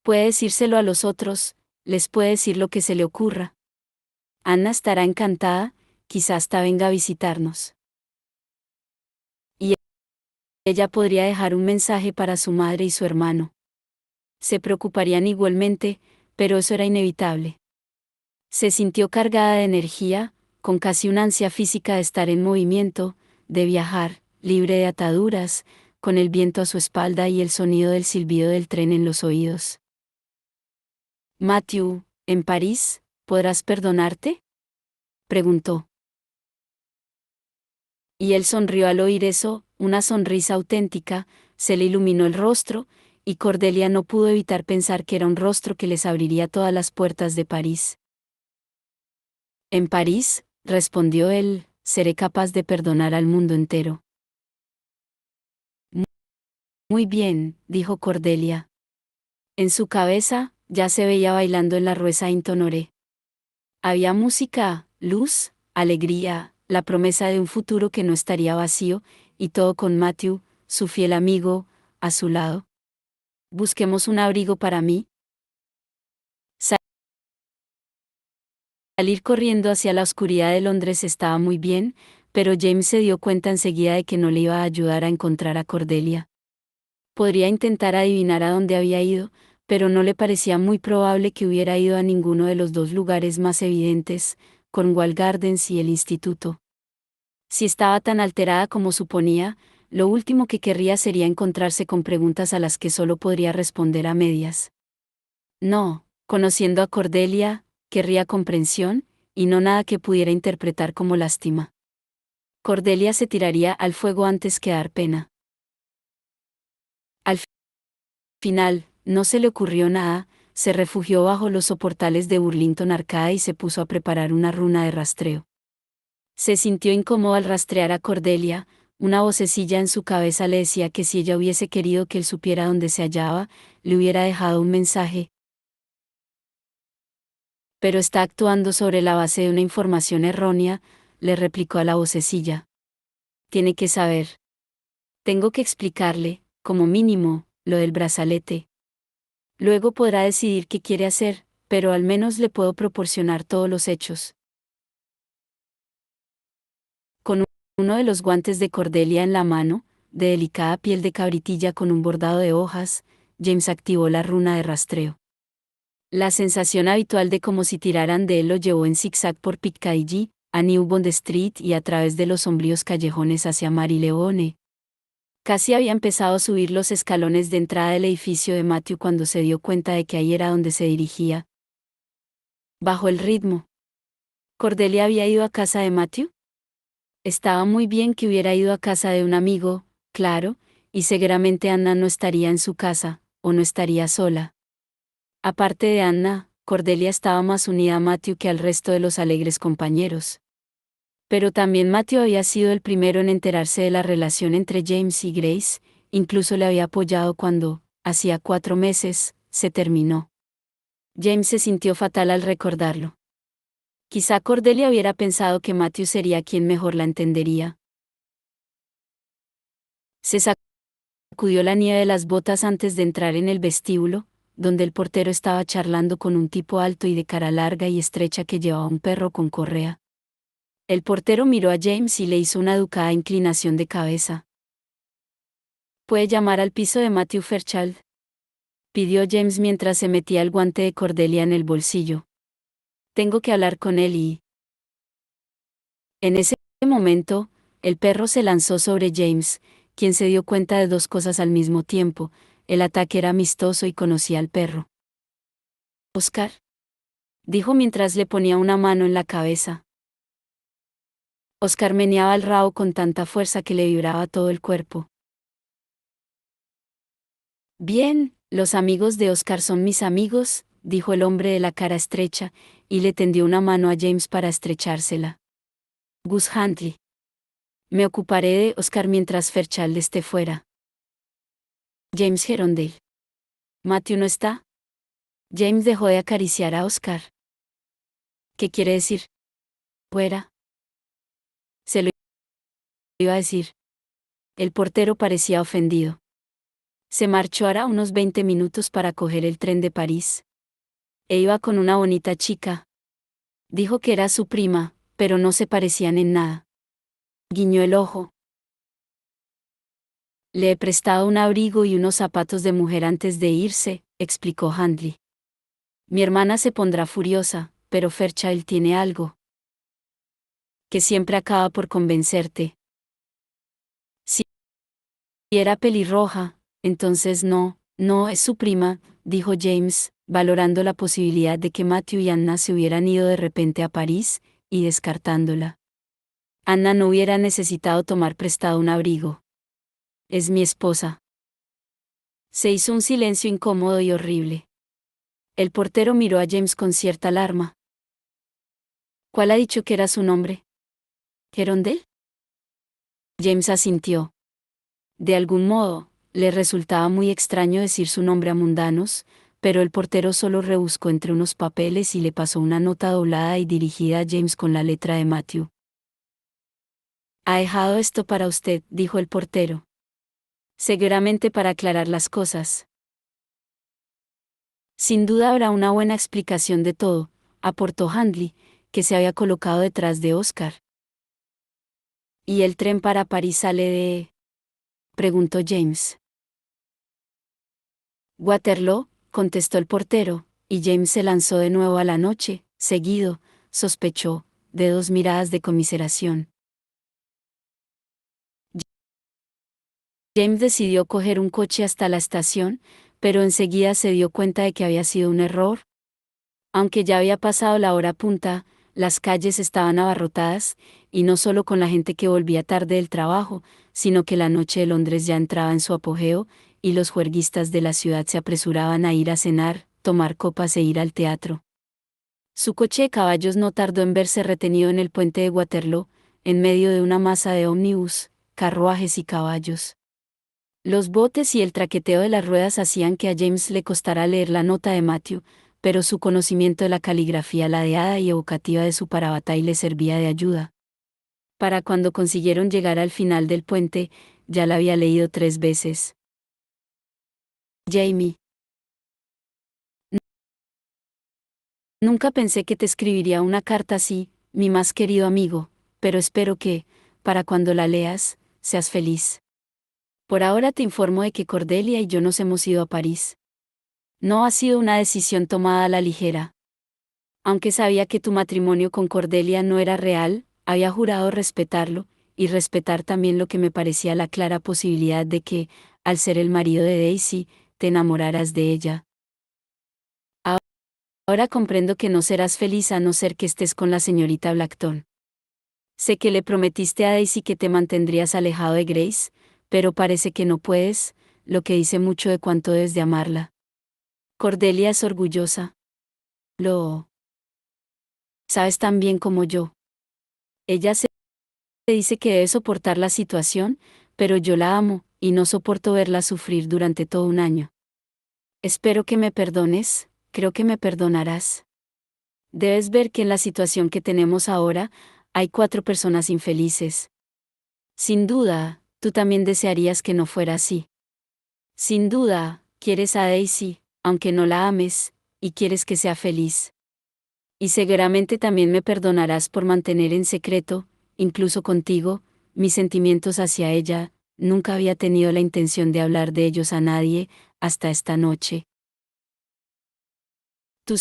Puede decírselo a los otros, les puede decir lo que se le ocurra. Anna estará encantada, quizás hasta venga a visitarnos. Y ella podría dejar un mensaje para su madre y su hermano. Se preocuparían igualmente, pero eso era inevitable. Se sintió cargada de energía, con casi una ansia física de estar en movimiento, de viajar, libre de ataduras, con el viento a su espalda y el sonido del silbido del tren en los oídos. Matthew, en París, ¿podrás perdonarte?, preguntó. Y él sonrió al oír eso, una sonrisa auténtica, se le iluminó el rostro, y Cordelia no pudo evitar pensar que era un rostro que les abriría todas las puertas de París. En París, respondió él, seré capaz de perdonar al mundo entero. Muy bien, dijo Cordelia. En su cabeza, ya se veía bailando en la Rue Saint-Honoré. Había música, luz, alegría, la promesa de un futuro que no estaría vacío, y todo con Matthew, su fiel amigo, a su lado. Busquemos un abrigo para mí. Salir corriendo hacia la oscuridad de Londres estaba muy bien, pero James se dio cuenta enseguida de que no le iba a ayudar a encontrar a Cordelia. Podría intentar adivinar a dónde había ido, pero no le parecía muy probable que hubiera ido a ninguno de los dos lugares más evidentes, Cornwall Gardens y el instituto. Si estaba tan alterada como suponía, lo último que querría sería encontrarse con preguntas a las que solo podría responder a medias. No, conociendo a Cordelia, querría comprensión, y no nada que pudiera interpretar como lástima. Cordelia se tiraría al fuego antes que dar pena. Al final, no se le ocurrió nada, se refugió bajo los soportales de Burlington Arcade y se puso a preparar una runa de rastreo. Se sintió incómodo al rastrear a Cordelia, una vocecilla en su cabeza le decía que si ella hubiese querido que él supiera dónde se hallaba, le hubiera dejado un mensaje. Pero está actuando sobre la base de una información errónea, le replicó a la vocecilla. Tiene que saber. Tengo que explicarle, como mínimo, lo del brazalete. Luego podrá decidir qué quiere hacer, pero al menos le puedo proporcionar todos los hechos. Con uno de los guantes de Cordelia en la mano, de delicada piel de cabritilla con un bordado de hojas, James activó la runa de rastreo. La sensación habitual de como si tiraran de él lo llevó en zigzag por Piccadilly, a New Bond Street y a través de los sombríos callejones hacia Marylebone. Casi había empezado a subir los escalones de entrada del edificio de Matthew cuando se dio cuenta de que ahí era donde se dirigía. Bajó el ritmo. ¿Cordelia había ido a casa de Matthew? Estaba muy bien que hubiera ido a casa de un amigo, claro, y seguramente Anna no estaría en su casa, o no estaría sola. Aparte de Anna, Cordelia estaba más unida a Matthew que al resto de los alegres compañeros. Pero también Matthew había sido el primero en enterarse de la relación entre James y Grace, incluso le había apoyado cuando, hacía 4 meses, se terminó. James se sintió fatal al recordarlo. Quizá Cordelia hubiera pensado que Matthew sería quien mejor la entendería. Se sacudió la nieve de las botas antes de entrar en el vestíbulo, donde el portero estaba charlando con un tipo alto y de cara larga y estrecha que llevaba un perro con correa. El portero miró a James y le hizo una educada inclinación de cabeza. ¿Puede llamar al piso de Matthew Fairchild?, pidió James mientras se metía el guante de Cordelia en el bolsillo. Tengo que hablar con él y... En ese momento, el perro se lanzó sobre James, quien se dio cuenta de dos cosas al mismo tiempo: el ataque era amistoso y conocía al perro. «Oscar», dijo mientras le ponía una mano en la cabeza. Oscar meneaba el rabo con tanta fuerza que le vibraba todo el cuerpo. «Bien, los amigos de Oscar son mis amigos», dijo el hombre de la cara estrecha, y le tendió una mano a James para estrechársela. «Gus Huntley. Me ocuparé de Oscar mientras Fairchild esté fuera». James Gerondale. «¿Matthew no está?» James dejó de acariciar a Oscar. «¿Qué quiere decir? Fuera». Se lo iba a decir. El portero parecía ofendido. Se marchó hará unos 20 minutos para coger el tren de París. E iba con una bonita chica. Dijo que era su prima, pero no se parecían en nada. Guiñó el ojo. Le he prestado un abrigo y unos zapatos de mujer antes de irse, explicó Handley. Mi hermana se pondrá furiosa, pero Fairchild tiene algo que siempre acaba por convencerte. Si era pelirroja, entonces no es su prima, dijo James, valorando la posibilidad de que Matthew y Anna se hubieran ido de repente a París, y descartándola. Anna no hubiera necesitado tomar prestado un abrigo. Es mi esposa. Se hizo un silencio incómodo y horrible. El portero miró a James con cierta alarma. ¿Cuál ha dicho que era su nombre? ¿Gerondel? James asintió. De algún modo, le resultaba muy extraño decir su nombre a mundanos, pero el portero solo rebuscó entre unos papeles y le pasó una nota doblada y dirigida a James con la letra de Matthew. Ha dejado esto para usted, dijo el portero. Seguramente para aclarar las cosas. Sin duda habrá una buena explicación de todo, aportó Handley, que se había colocado detrás de Oscar. ¿Y el tren para París sale de...? Preguntó James. Waterloo, contestó el portero, y James se lanzó de nuevo a la noche, seguido, sospechó, de 2 miradas de conmiseración. James decidió coger un coche hasta la estación, pero enseguida se dio cuenta de que había sido un error. Aunque ya había pasado la hora punta, las calles estaban abarrotadas, y no solo con la gente que volvía tarde del trabajo, sino que la noche de Londres ya entraba en su apogeo, y los juerguistas de la ciudad se apresuraban a ir a cenar, tomar copas e ir al teatro. Su coche de caballos no tardó en verse retenido en el puente de Waterloo, en medio de una masa de ómnibus, carruajes y caballos. Los botes y el traqueteo de las ruedas hacían que a James le costara leer la nota de Matthew, pero su conocimiento de la caligrafía ladeada y evocativa de su parabatay le servía de ayuda. Para cuando consiguieron llegar al final del puente, ya la había leído 3 veces. Jamie. Nunca pensé que te escribiría una carta así, mi más querido amigo, pero espero que, para cuando la leas, seas feliz. Por ahora te informo de que Cordelia y yo nos hemos ido a París. No ha sido una decisión tomada a la ligera. Aunque sabía que tu matrimonio con Cordelia no era real, había jurado respetarlo, y respetar también lo que me parecía la clara posibilidad de que, al ser el marido de Daisy, te enamoraras de ella. Ahora comprendo que no serás feliz a no ser que estés con la señorita Blackton. Sé que le prometiste a Daisy que te mantendrías alejado de Grace, pero parece que no puedes, lo que dice mucho de cuánto debes de amarla. Cordelia es orgullosa. Lo sabes tan bien como yo. Ella se dice que debe soportar la situación, pero yo la amo, y no soporto verla sufrir durante todo un año. Espero que me perdones, creo que me perdonarás. Debes ver que en la situación que tenemos ahora, hay 4 personas infelices. Sin duda, tú también desearías que no fuera así. Sin duda, quieres a Daisy, aunque no la ames, y quieres que sea feliz. Y seguramente también me perdonarás por mantener en secreto, incluso contigo, mis sentimientos hacia ella. Nunca había tenido la intención de hablar de ellos a nadie, hasta esta noche. Tú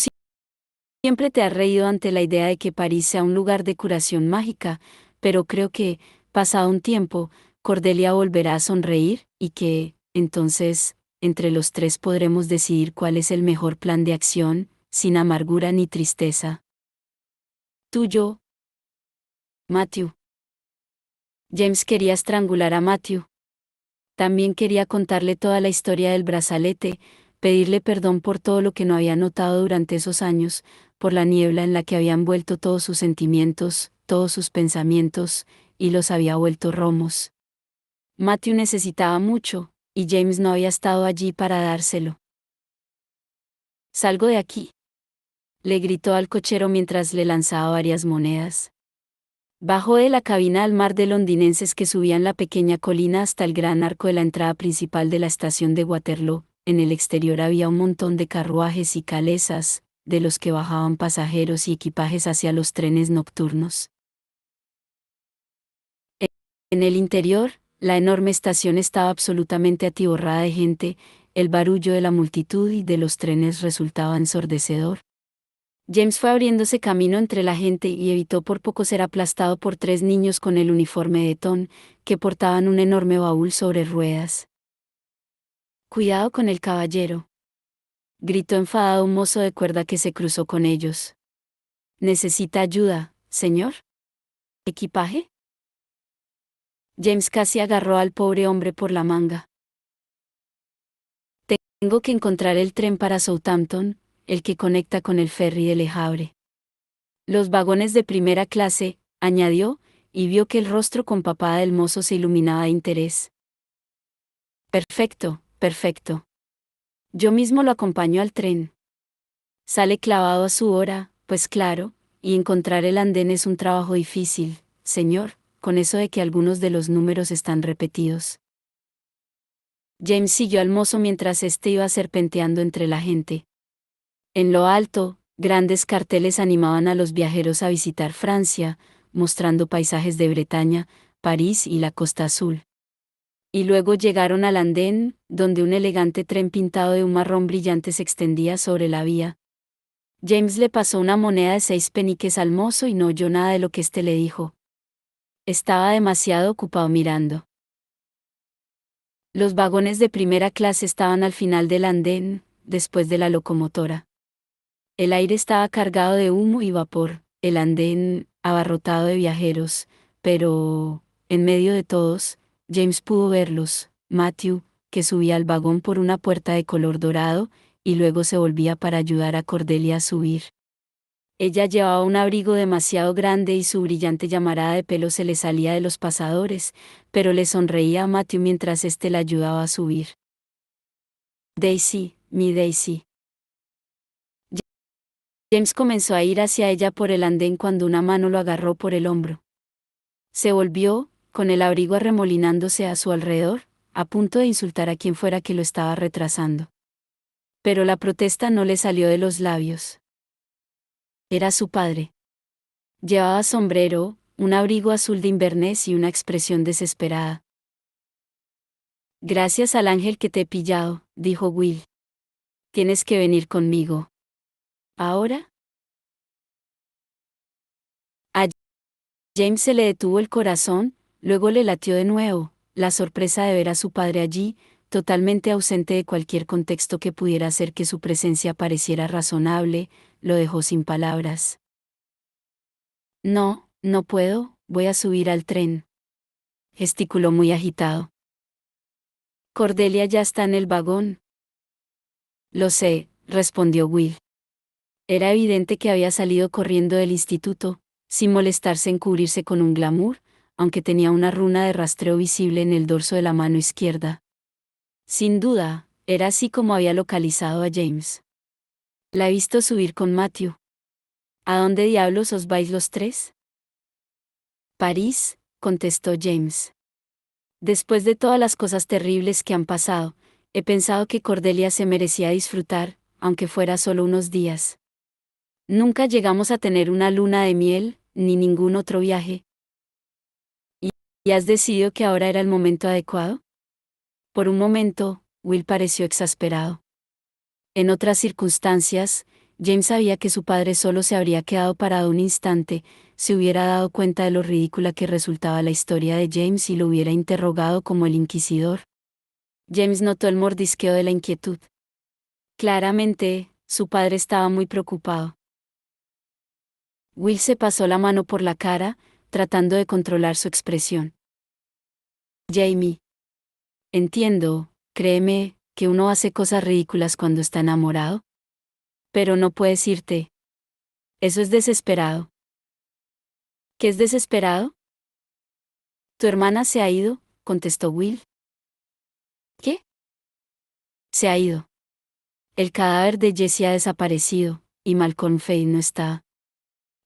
siempre te has reído ante la idea de que París sea un lugar de curación mágica, pero creo que, pasado un tiempo, Cordelia volverá a sonreír, y que, entonces, entre los 3 podremos decidir cuál es el mejor plan de acción, sin amargura ni tristeza. Tuyo, Matthew. James quería estrangular a Matthew. También quería contarle toda la historia del brazalete, pedirle perdón por todo lo que no había notado durante esos años, por la niebla en la que había envuelto todos sus sentimientos, todos sus pensamientos, y los había vuelto romos. Matthew necesitaba mucho, y James no había estado allí para dárselo. «Salgo de aquí», le gritó al cochero mientras le lanzaba varias monedas. Bajó de la cabina al mar de londinenses que subían la pequeña colina hasta el gran arco de la entrada principal de la estación de Waterloo. En el exterior había un montón de carruajes y calesas, de los que bajaban pasajeros y equipajes hacia los trenes nocturnos. En el interior, la enorme estación estaba absolutamente atiborrada de gente, el barullo de la multitud y de los trenes resultaba ensordecedor. James fue abriéndose camino entre la gente y evitó por poco ser aplastado por 3 niños con el uniforme de Tom, que portaban un enorme baúl sobre ruedas. «Cuidado con el caballero», gritó enfadado un mozo de cuerda que se cruzó con ellos. «¿Necesita ayuda, señor? ¿Equipaje?» James casi agarró al pobre hombre por la manga. «Tengo que encontrar el tren para Southampton, el que conecta con el ferry de Le Havre. Los vagones de primera clase», añadió, y vio que el rostro con papada del mozo se iluminaba de interés. Perfecto, perfecto. Yo mismo lo acompaño al tren. Sale clavado a su hora, pues claro, y encontrar el andén es un trabajo difícil, señor, con eso de que algunos de los números están repetidos. James siguió al mozo mientras éste iba serpenteando entre la gente. En lo alto, grandes carteles animaban a los viajeros a visitar Francia, mostrando paisajes de Bretaña, París y la Costa Azul. Y luego llegaron al andén, donde un elegante tren pintado de un marrón brillante se extendía sobre la vía. James le pasó una moneda de 6 peniques al mozo y no oyó nada de lo que éste le dijo. Estaba demasiado ocupado mirando. Los vagones de primera clase estaban al final del andén, después de la locomotora. El aire estaba cargado de humo y vapor, el andén abarrotado de viajeros, pero, en medio de todos, James pudo verlos, Matthew, que subía al vagón por una puerta de color dorado, y luego se volvía para ayudar a Cordelia a subir. Ella llevaba un abrigo demasiado grande y su brillante llamarada de pelo se le salía de los pasadores, pero le sonreía a Matthew mientras éste la ayudaba a subir. Daisy, mi Daisy. James comenzó a ir hacia ella por el andén cuando una mano lo agarró por el hombro. Se volvió, con el abrigo arremolinándose a su alrededor, a punto de insultar a quien fuera que lo estaba retrasando. Pero la protesta no le salió de los labios. Era su padre. Llevaba sombrero, un abrigo azul de Inverness y una expresión desesperada. Gracias al ángel que te he pillado, dijo Will. Tienes que venir conmigo. ¿Ahora? A James se le detuvo el corazón, luego le latió de nuevo, la sorpresa de ver a su padre allí, totalmente ausente de cualquier contexto que pudiera hacer que su presencia pareciera razonable, lo dejó sin palabras. No, no puedo, voy a subir al tren. Gesticuló muy agitado. Cordelia ya está en el vagón. Lo sé, respondió Will. Era evidente que había salido corriendo del instituto, sin molestarse en cubrirse con un glamour, aunque tenía una runa de rastreo visible en el dorso de la mano izquierda. Sin duda, era así como había localizado a James. La he visto subir con Matthew. ¿A dónde diablos os vais los tres? París, contestó James. Después de todas las cosas terribles que han pasado, he pensado que Cordelia se merecía disfrutar, aunque fuera solo unos días. Nunca llegamos a tener una luna de miel, ni ningún otro viaje. ¿Y has decidido que ahora era el momento adecuado? Por un momento, Will pareció exasperado. En otras circunstancias, James sabía que su padre solo se habría quedado parado un instante, se hubiera dado cuenta de lo ridícula que resultaba la historia de James y lo hubiera interrogado como el inquisidor. James notó el mordisqueo de la inquietud. Claramente, su padre estaba muy preocupado. Will se pasó la mano por la cara, tratando de controlar su expresión. Jamie. Entiendo, créeme, que uno hace cosas ridículas cuando está enamorado. Pero no puedes irte. Eso es desesperado. ¿Qué es desesperado? Tu hermana se ha ido, contestó Will. ¿Qué? Se ha ido. El cadáver de Jessie ha desaparecido, y Malcolm Fay no está.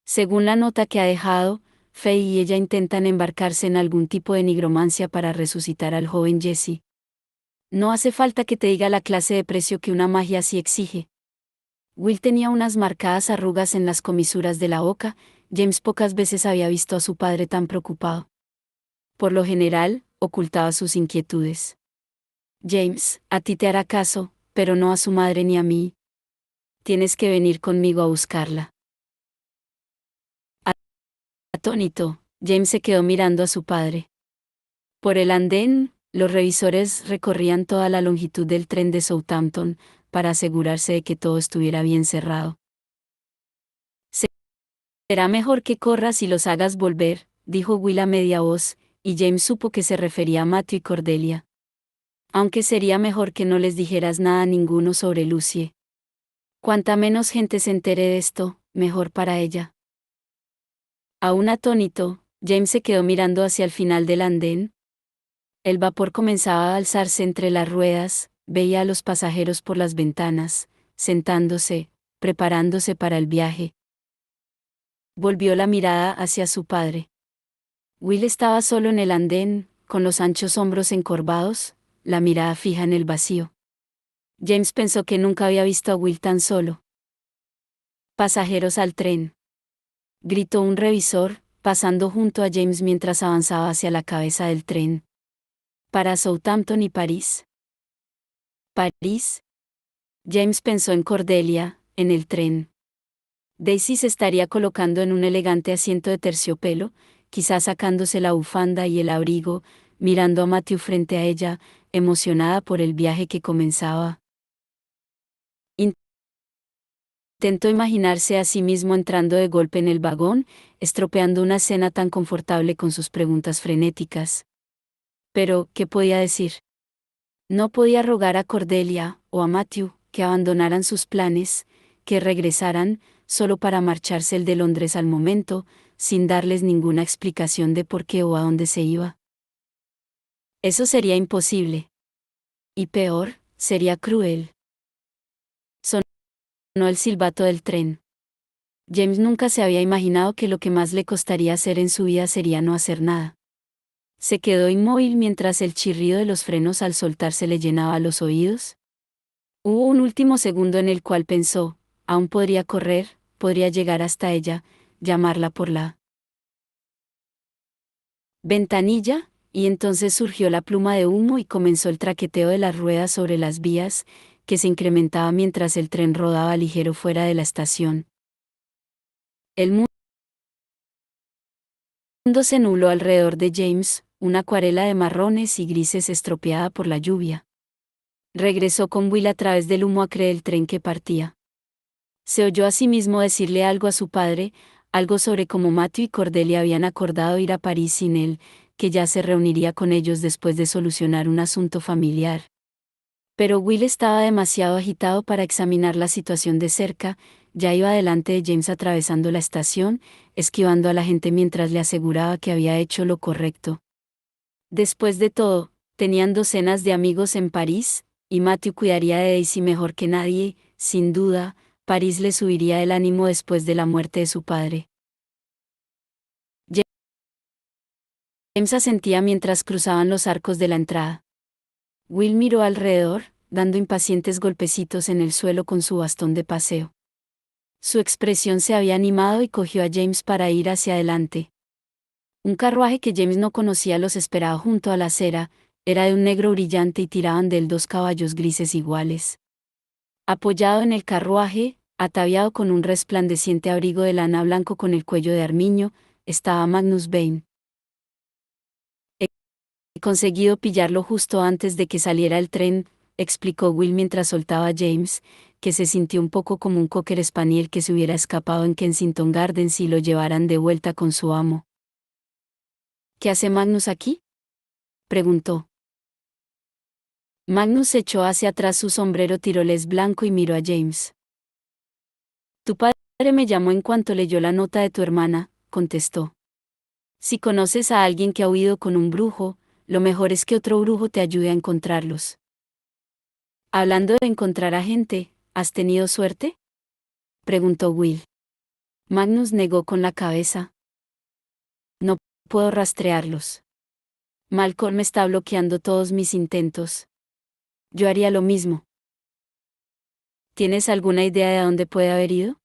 Según la nota que ha dejado, Fay y ella intentan embarcarse en algún tipo de nigromancia para resucitar al joven Jesse. No hace falta que te diga la clase de precio que una magia así exige. Will tenía unas marcadas arrugas en las comisuras de la boca. James pocas veces había visto a su padre tan preocupado. Por lo general, ocultaba sus inquietudes. James, a ti te hará caso, pero no a su madre ni a mí. Tienes que venir conmigo a buscarla. Atónito, James se quedó mirando a su padre. Por el andén, los revisores recorrían toda la longitud del tren de Southampton, para asegurarse de que todo estuviera bien cerrado. Será mejor que corras y los hagas volver, dijo Will a media voz, y James supo que se refería a Matthew y Cordelia. Aunque sería mejor que no les dijeras nada a ninguno sobre Lucie. Cuanta menos gente se entere de esto, mejor para ella. Aún atónito, James se quedó mirando hacia el final del andén. El vapor comenzaba a alzarse entre las ruedas, veía a los pasajeros por las ventanas, sentándose, preparándose para el viaje. Volvió la mirada hacia su padre. Will estaba solo en el andén, con los anchos hombros encorvados, la mirada fija en el vacío. James pensó que nunca había visto a Will tan solo. Pasajeros al tren, gritó un revisor, pasando junto a James mientras avanzaba hacia la cabeza del tren. Para Southampton y París. París. James pensó en Cordelia, en el tren. Daisy se estaría colocando en un elegante asiento de terciopelo, quizás sacándose la bufanda y el abrigo, mirando a Matthew frente a ella, emocionada por el viaje que comenzaba. Intentó imaginarse a sí mismo entrando de golpe en el vagón, estropeando una escena tan confortable con sus preguntas frenéticas. Pero, ¿qué podía decir? No podía rogar a Cordelia, o a Matthew, que abandonaran sus planes, que regresaran, solo para marcharse el de Londres al momento, sin darles ninguna explicación de por qué o a dónde se iba. Eso sería imposible. Y peor, sería cruel. Sonó el silbato del tren. James nunca se había imaginado que lo que más le costaría hacer en su vida sería no hacer nada. Se quedó inmóvil mientras el chirrido de los frenos al soltarse le llenaba los oídos. Hubo un último segundo en el cual pensó, aún podría correr, podría llegar hasta ella, llamarla por la ventanilla, y entonces surgió la pluma de humo y comenzó el traqueteo de las ruedas sobre las vías, que se incrementaba mientras el tren rodaba ligero fuera de la estación. El mundo se nubló alrededor de James, una acuarela de marrones y grises estropeada por la lluvia. Regresó con Will a través del humo acre del tren que partía. Se oyó a sí mismo decirle algo a su padre, algo sobre cómo Matthew y Cordelia habían acordado ir a París sin él, que ya se reuniría con ellos después de solucionar un asunto familiar. Pero Will estaba demasiado agitado para examinar la situación de cerca, ya iba delante de James atravesando la estación, esquivando a la gente mientras le aseguraba que había hecho lo correcto. Después de todo, tenían docenas de amigos en París, y Matthew cuidaría de Daisy mejor que nadie, sin duda. París le subiría el ánimo después de la muerte de su padre. James asentía mientras cruzaban los arcos de la entrada. Will miró alrededor, dando impacientes golpecitos en el suelo con su bastón de paseo. Su expresión se había animado y cogió a James para ir hacia adelante. Un carruaje que James no conocía los esperaba junto a la acera, era de un negro brillante y tiraban de él 2 caballos grises iguales. Apoyado en el carruaje, ataviado con un resplandeciente abrigo de lana blanco con el cuello de armiño, estaba Magnus Bane. He conseguido pillarlo justo antes de que saliera el tren, explicó Will mientras soltaba a James, que se sintió un poco como un cocker spaniel que se hubiera escapado en Kensington Gardens si lo llevaran de vuelta con su amo. ¿Qué hace Magnus aquí?, preguntó. Magnus echó hacia atrás su sombrero tirolés blanco y miró a James. Tu padre me llamó en cuanto leyó la nota de tu hermana, contestó. Si conoces a alguien que ha huido con un brujo, lo mejor es que otro brujo te ayude a encontrarlos. Hablando de encontrar a gente, ¿has tenido suerte?, preguntó Will. Magnus negó con la cabeza. No puedo rastrearlos. Malcolm está bloqueando todos mis intentos. Yo haría lo mismo. ¿Tienes alguna idea de a dónde puede haber ido?,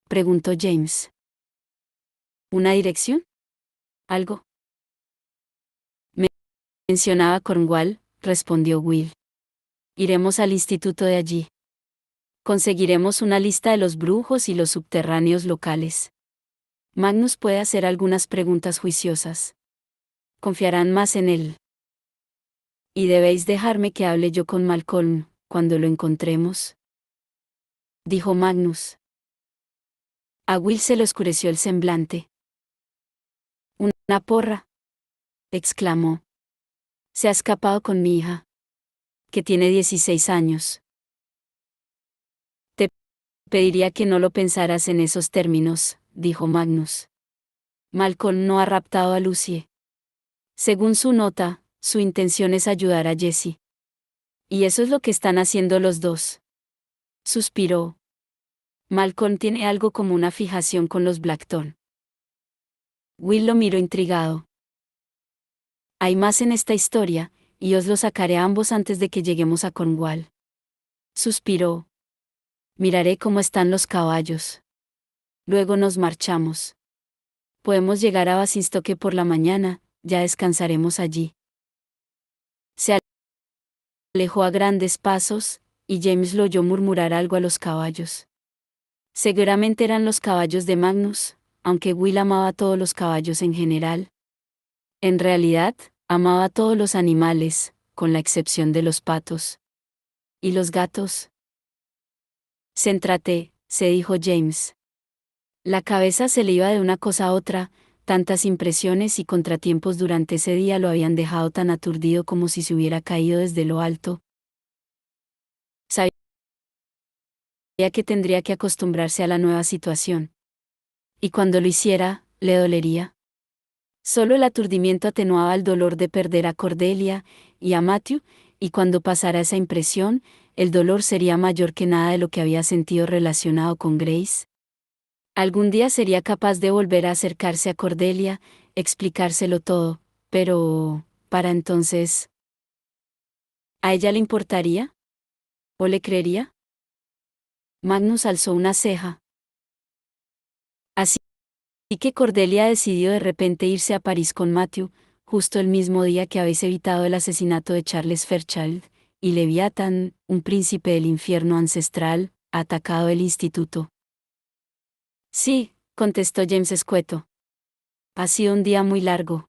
preguntó James. ¿Una dirección? ¿Algo? Mencionaba Cornwall, respondió Will. Iremos al instituto de allí. Conseguiremos una lista de los brujos y los subterráneos locales. Magnus puede hacer algunas preguntas juiciosas. Confiarán más en él. Y debéis dejarme que hable yo con Malcolm, cuando lo encontremos, dijo Magnus. A Will se le oscureció el semblante. Una porra, exclamó. Se ha escapado con mi hija, que tiene 16 años. Te pediría que no lo pensaras en esos términos, dijo Magnus. Malcolm no ha raptado a Lucie. Según su nota, su intención es ayudar a Jessie. Y eso es lo que están haciendo los dos. Suspiró. Malcolm tiene algo como una fijación con los Blackthorn. Will lo miró intrigado. Hay más en esta historia, y os lo sacaré a ambos antes de que lleguemos a Cornwall. Suspiró. Miraré cómo están los caballos. Luego nos marchamos. Podemos llegar a Basingstoke por la mañana, ya descansaremos allí. Se alejó a grandes pasos, y James lo oyó murmurar algo a los caballos. Seguramente eran los caballos de Magnus, aunque Will amaba a todos los caballos en general. En realidad, amaba a todos los animales, con la excepción de los patos. ¿Y los gatos? Céntrate, se dijo James. La cabeza se le iba de una cosa a otra, tantas impresiones y contratiempos durante ese día lo habían dejado tan aturdido como si se hubiera caído desde lo alto. Sabía que tendría que acostumbrarse a la nueva situación. Y cuando lo hiciera, le dolería. Solo el aturdimiento atenuaba el dolor de perder a Cordelia y a Matthew, y cuando pasara esa impresión, el dolor sería mayor que nada de lo que había sentido relacionado con Grace. Algún día sería capaz de volver a acercarse a Cordelia, explicárselo todo, pero, para entonces, ¿a ella le importaría? ¿O le creería? Magnus alzó una ceja. Así que Cordelia decidió de repente irse a París con Matthew, justo el mismo día que habéis evitado el asesinato de Charles Fairchild, y Leviathan, un príncipe del infierno ancestral, ha atacado el instituto. Sí, contestó James escueto. Ha sido un día muy largo.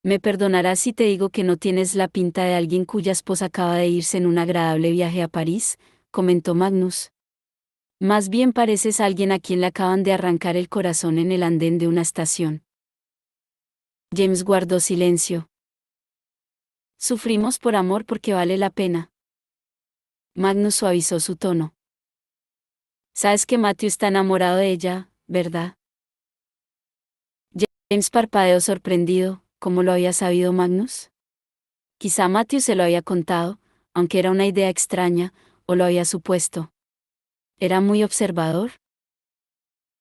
Me perdonarás si te digo que no tienes la pinta de alguien cuya esposa acaba de irse en un agradable viaje a París, comentó Magnus. Más bien pareces alguien a quien le acaban de arrancar el corazón en el andén de una estación. James guardó silencio. Sufrimos por amor porque vale la pena. Magnus suavizó su tono. Sabes que Matthew está enamorado de ella, ¿verdad? James parpadeó sorprendido. ¿Cómo lo había sabido Magnus? Quizá Matthew se lo había contado, aunque era una idea extraña, o lo había supuesto. ¿Era muy observador?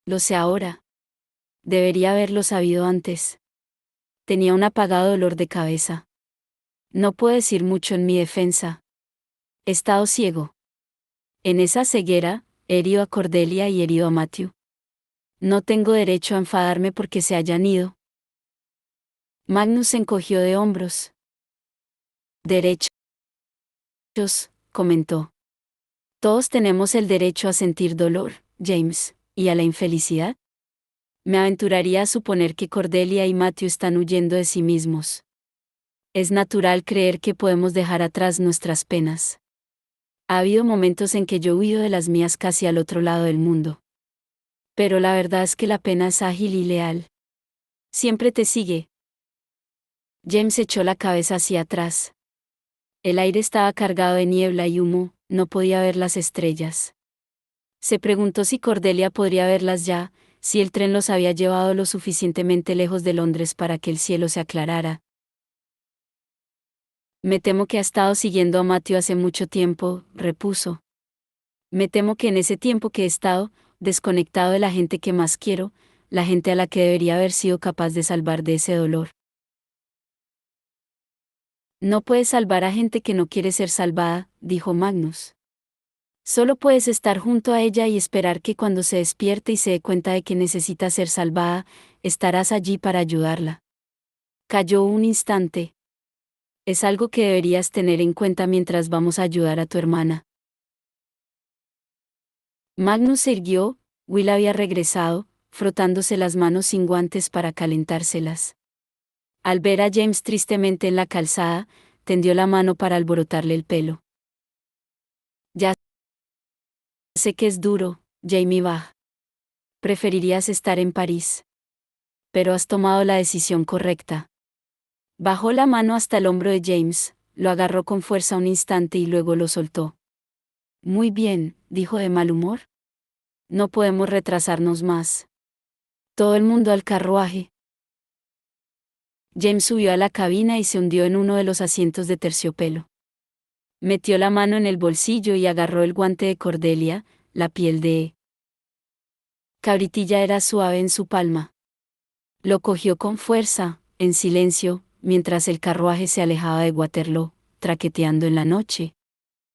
Lo sé ahora. Debería haberlo sabido antes. Tenía un apagado dolor de cabeza. No puedo decir mucho en mi defensa. He estado ciego. En esa ceguera, he herido a Cordelia y herido a Matthew. No tengo derecho a enfadarme porque se hayan ido. Magnus se encogió de hombros. Derechos, comentó. Todos tenemos el derecho a sentir dolor, James, y a la infelicidad. Me aventuraría a suponer que Cordelia y Matthew están huyendo de sí mismos. Es natural creer que podemos dejar atrás nuestras penas. Ha habido momentos en que yo he huido de las mías casi al otro lado del mundo. Pero la verdad es que la pena es ágil y leal. Siempre te sigue. James echó la cabeza hacia atrás. El aire estaba cargado de niebla y humo, no podía ver las estrellas. Se preguntó si Cordelia podría verlas ya, si el tren los había llevado lo suficientemente lejos de Londres para que el cielo se aclarara. Me temo que ha estado siguiendo a Matthew hace mucho tiempo, repuso. Me temo que en ese tiempo que he estado, desconectado de la gente que más quiero, la gente a la que debería haber sido capaz de salvar de ese dolor. No puedes salvar a gente que no quiere ser salvada, dijo Magnus. Solo puedes estar junto a ella y esperar que cuando se despierte y se dé cuenta de que necesita ser salvada, estarás allí para ayudarla. Calló un instante. Es algo que deberías tener en cuenta mientras vamos a ayudar a tu hermana. Magnus se irguió. Will había regresado, frotándose las manos sin guantes para calentárselas. Al ver a James tristemente en la calzada, tendió la mano para alborotarle el pelo. Ya sé que es duro, Jamie Bach. Preferirías estar en París. Pero has tomado la decisión correcta. Bajó la mano hasta el hombro de James, lo agarró con fuerza un instante y luego lo soltó. Muy bien, dijo de mal humor. No podemos retrasarnos más. Todo el mundo al carruaje. James subió a la cabina y se hundió en uno de los asientos de terciopelo. Metió la mano en el bolsillo y agarró el guante de Cordelia, la piel de cabritilla era suave en su palma. Lo cogió con fuerza, en silencio, mientras el carruaje se alejaba de Waterloo, traqueteando en la noche.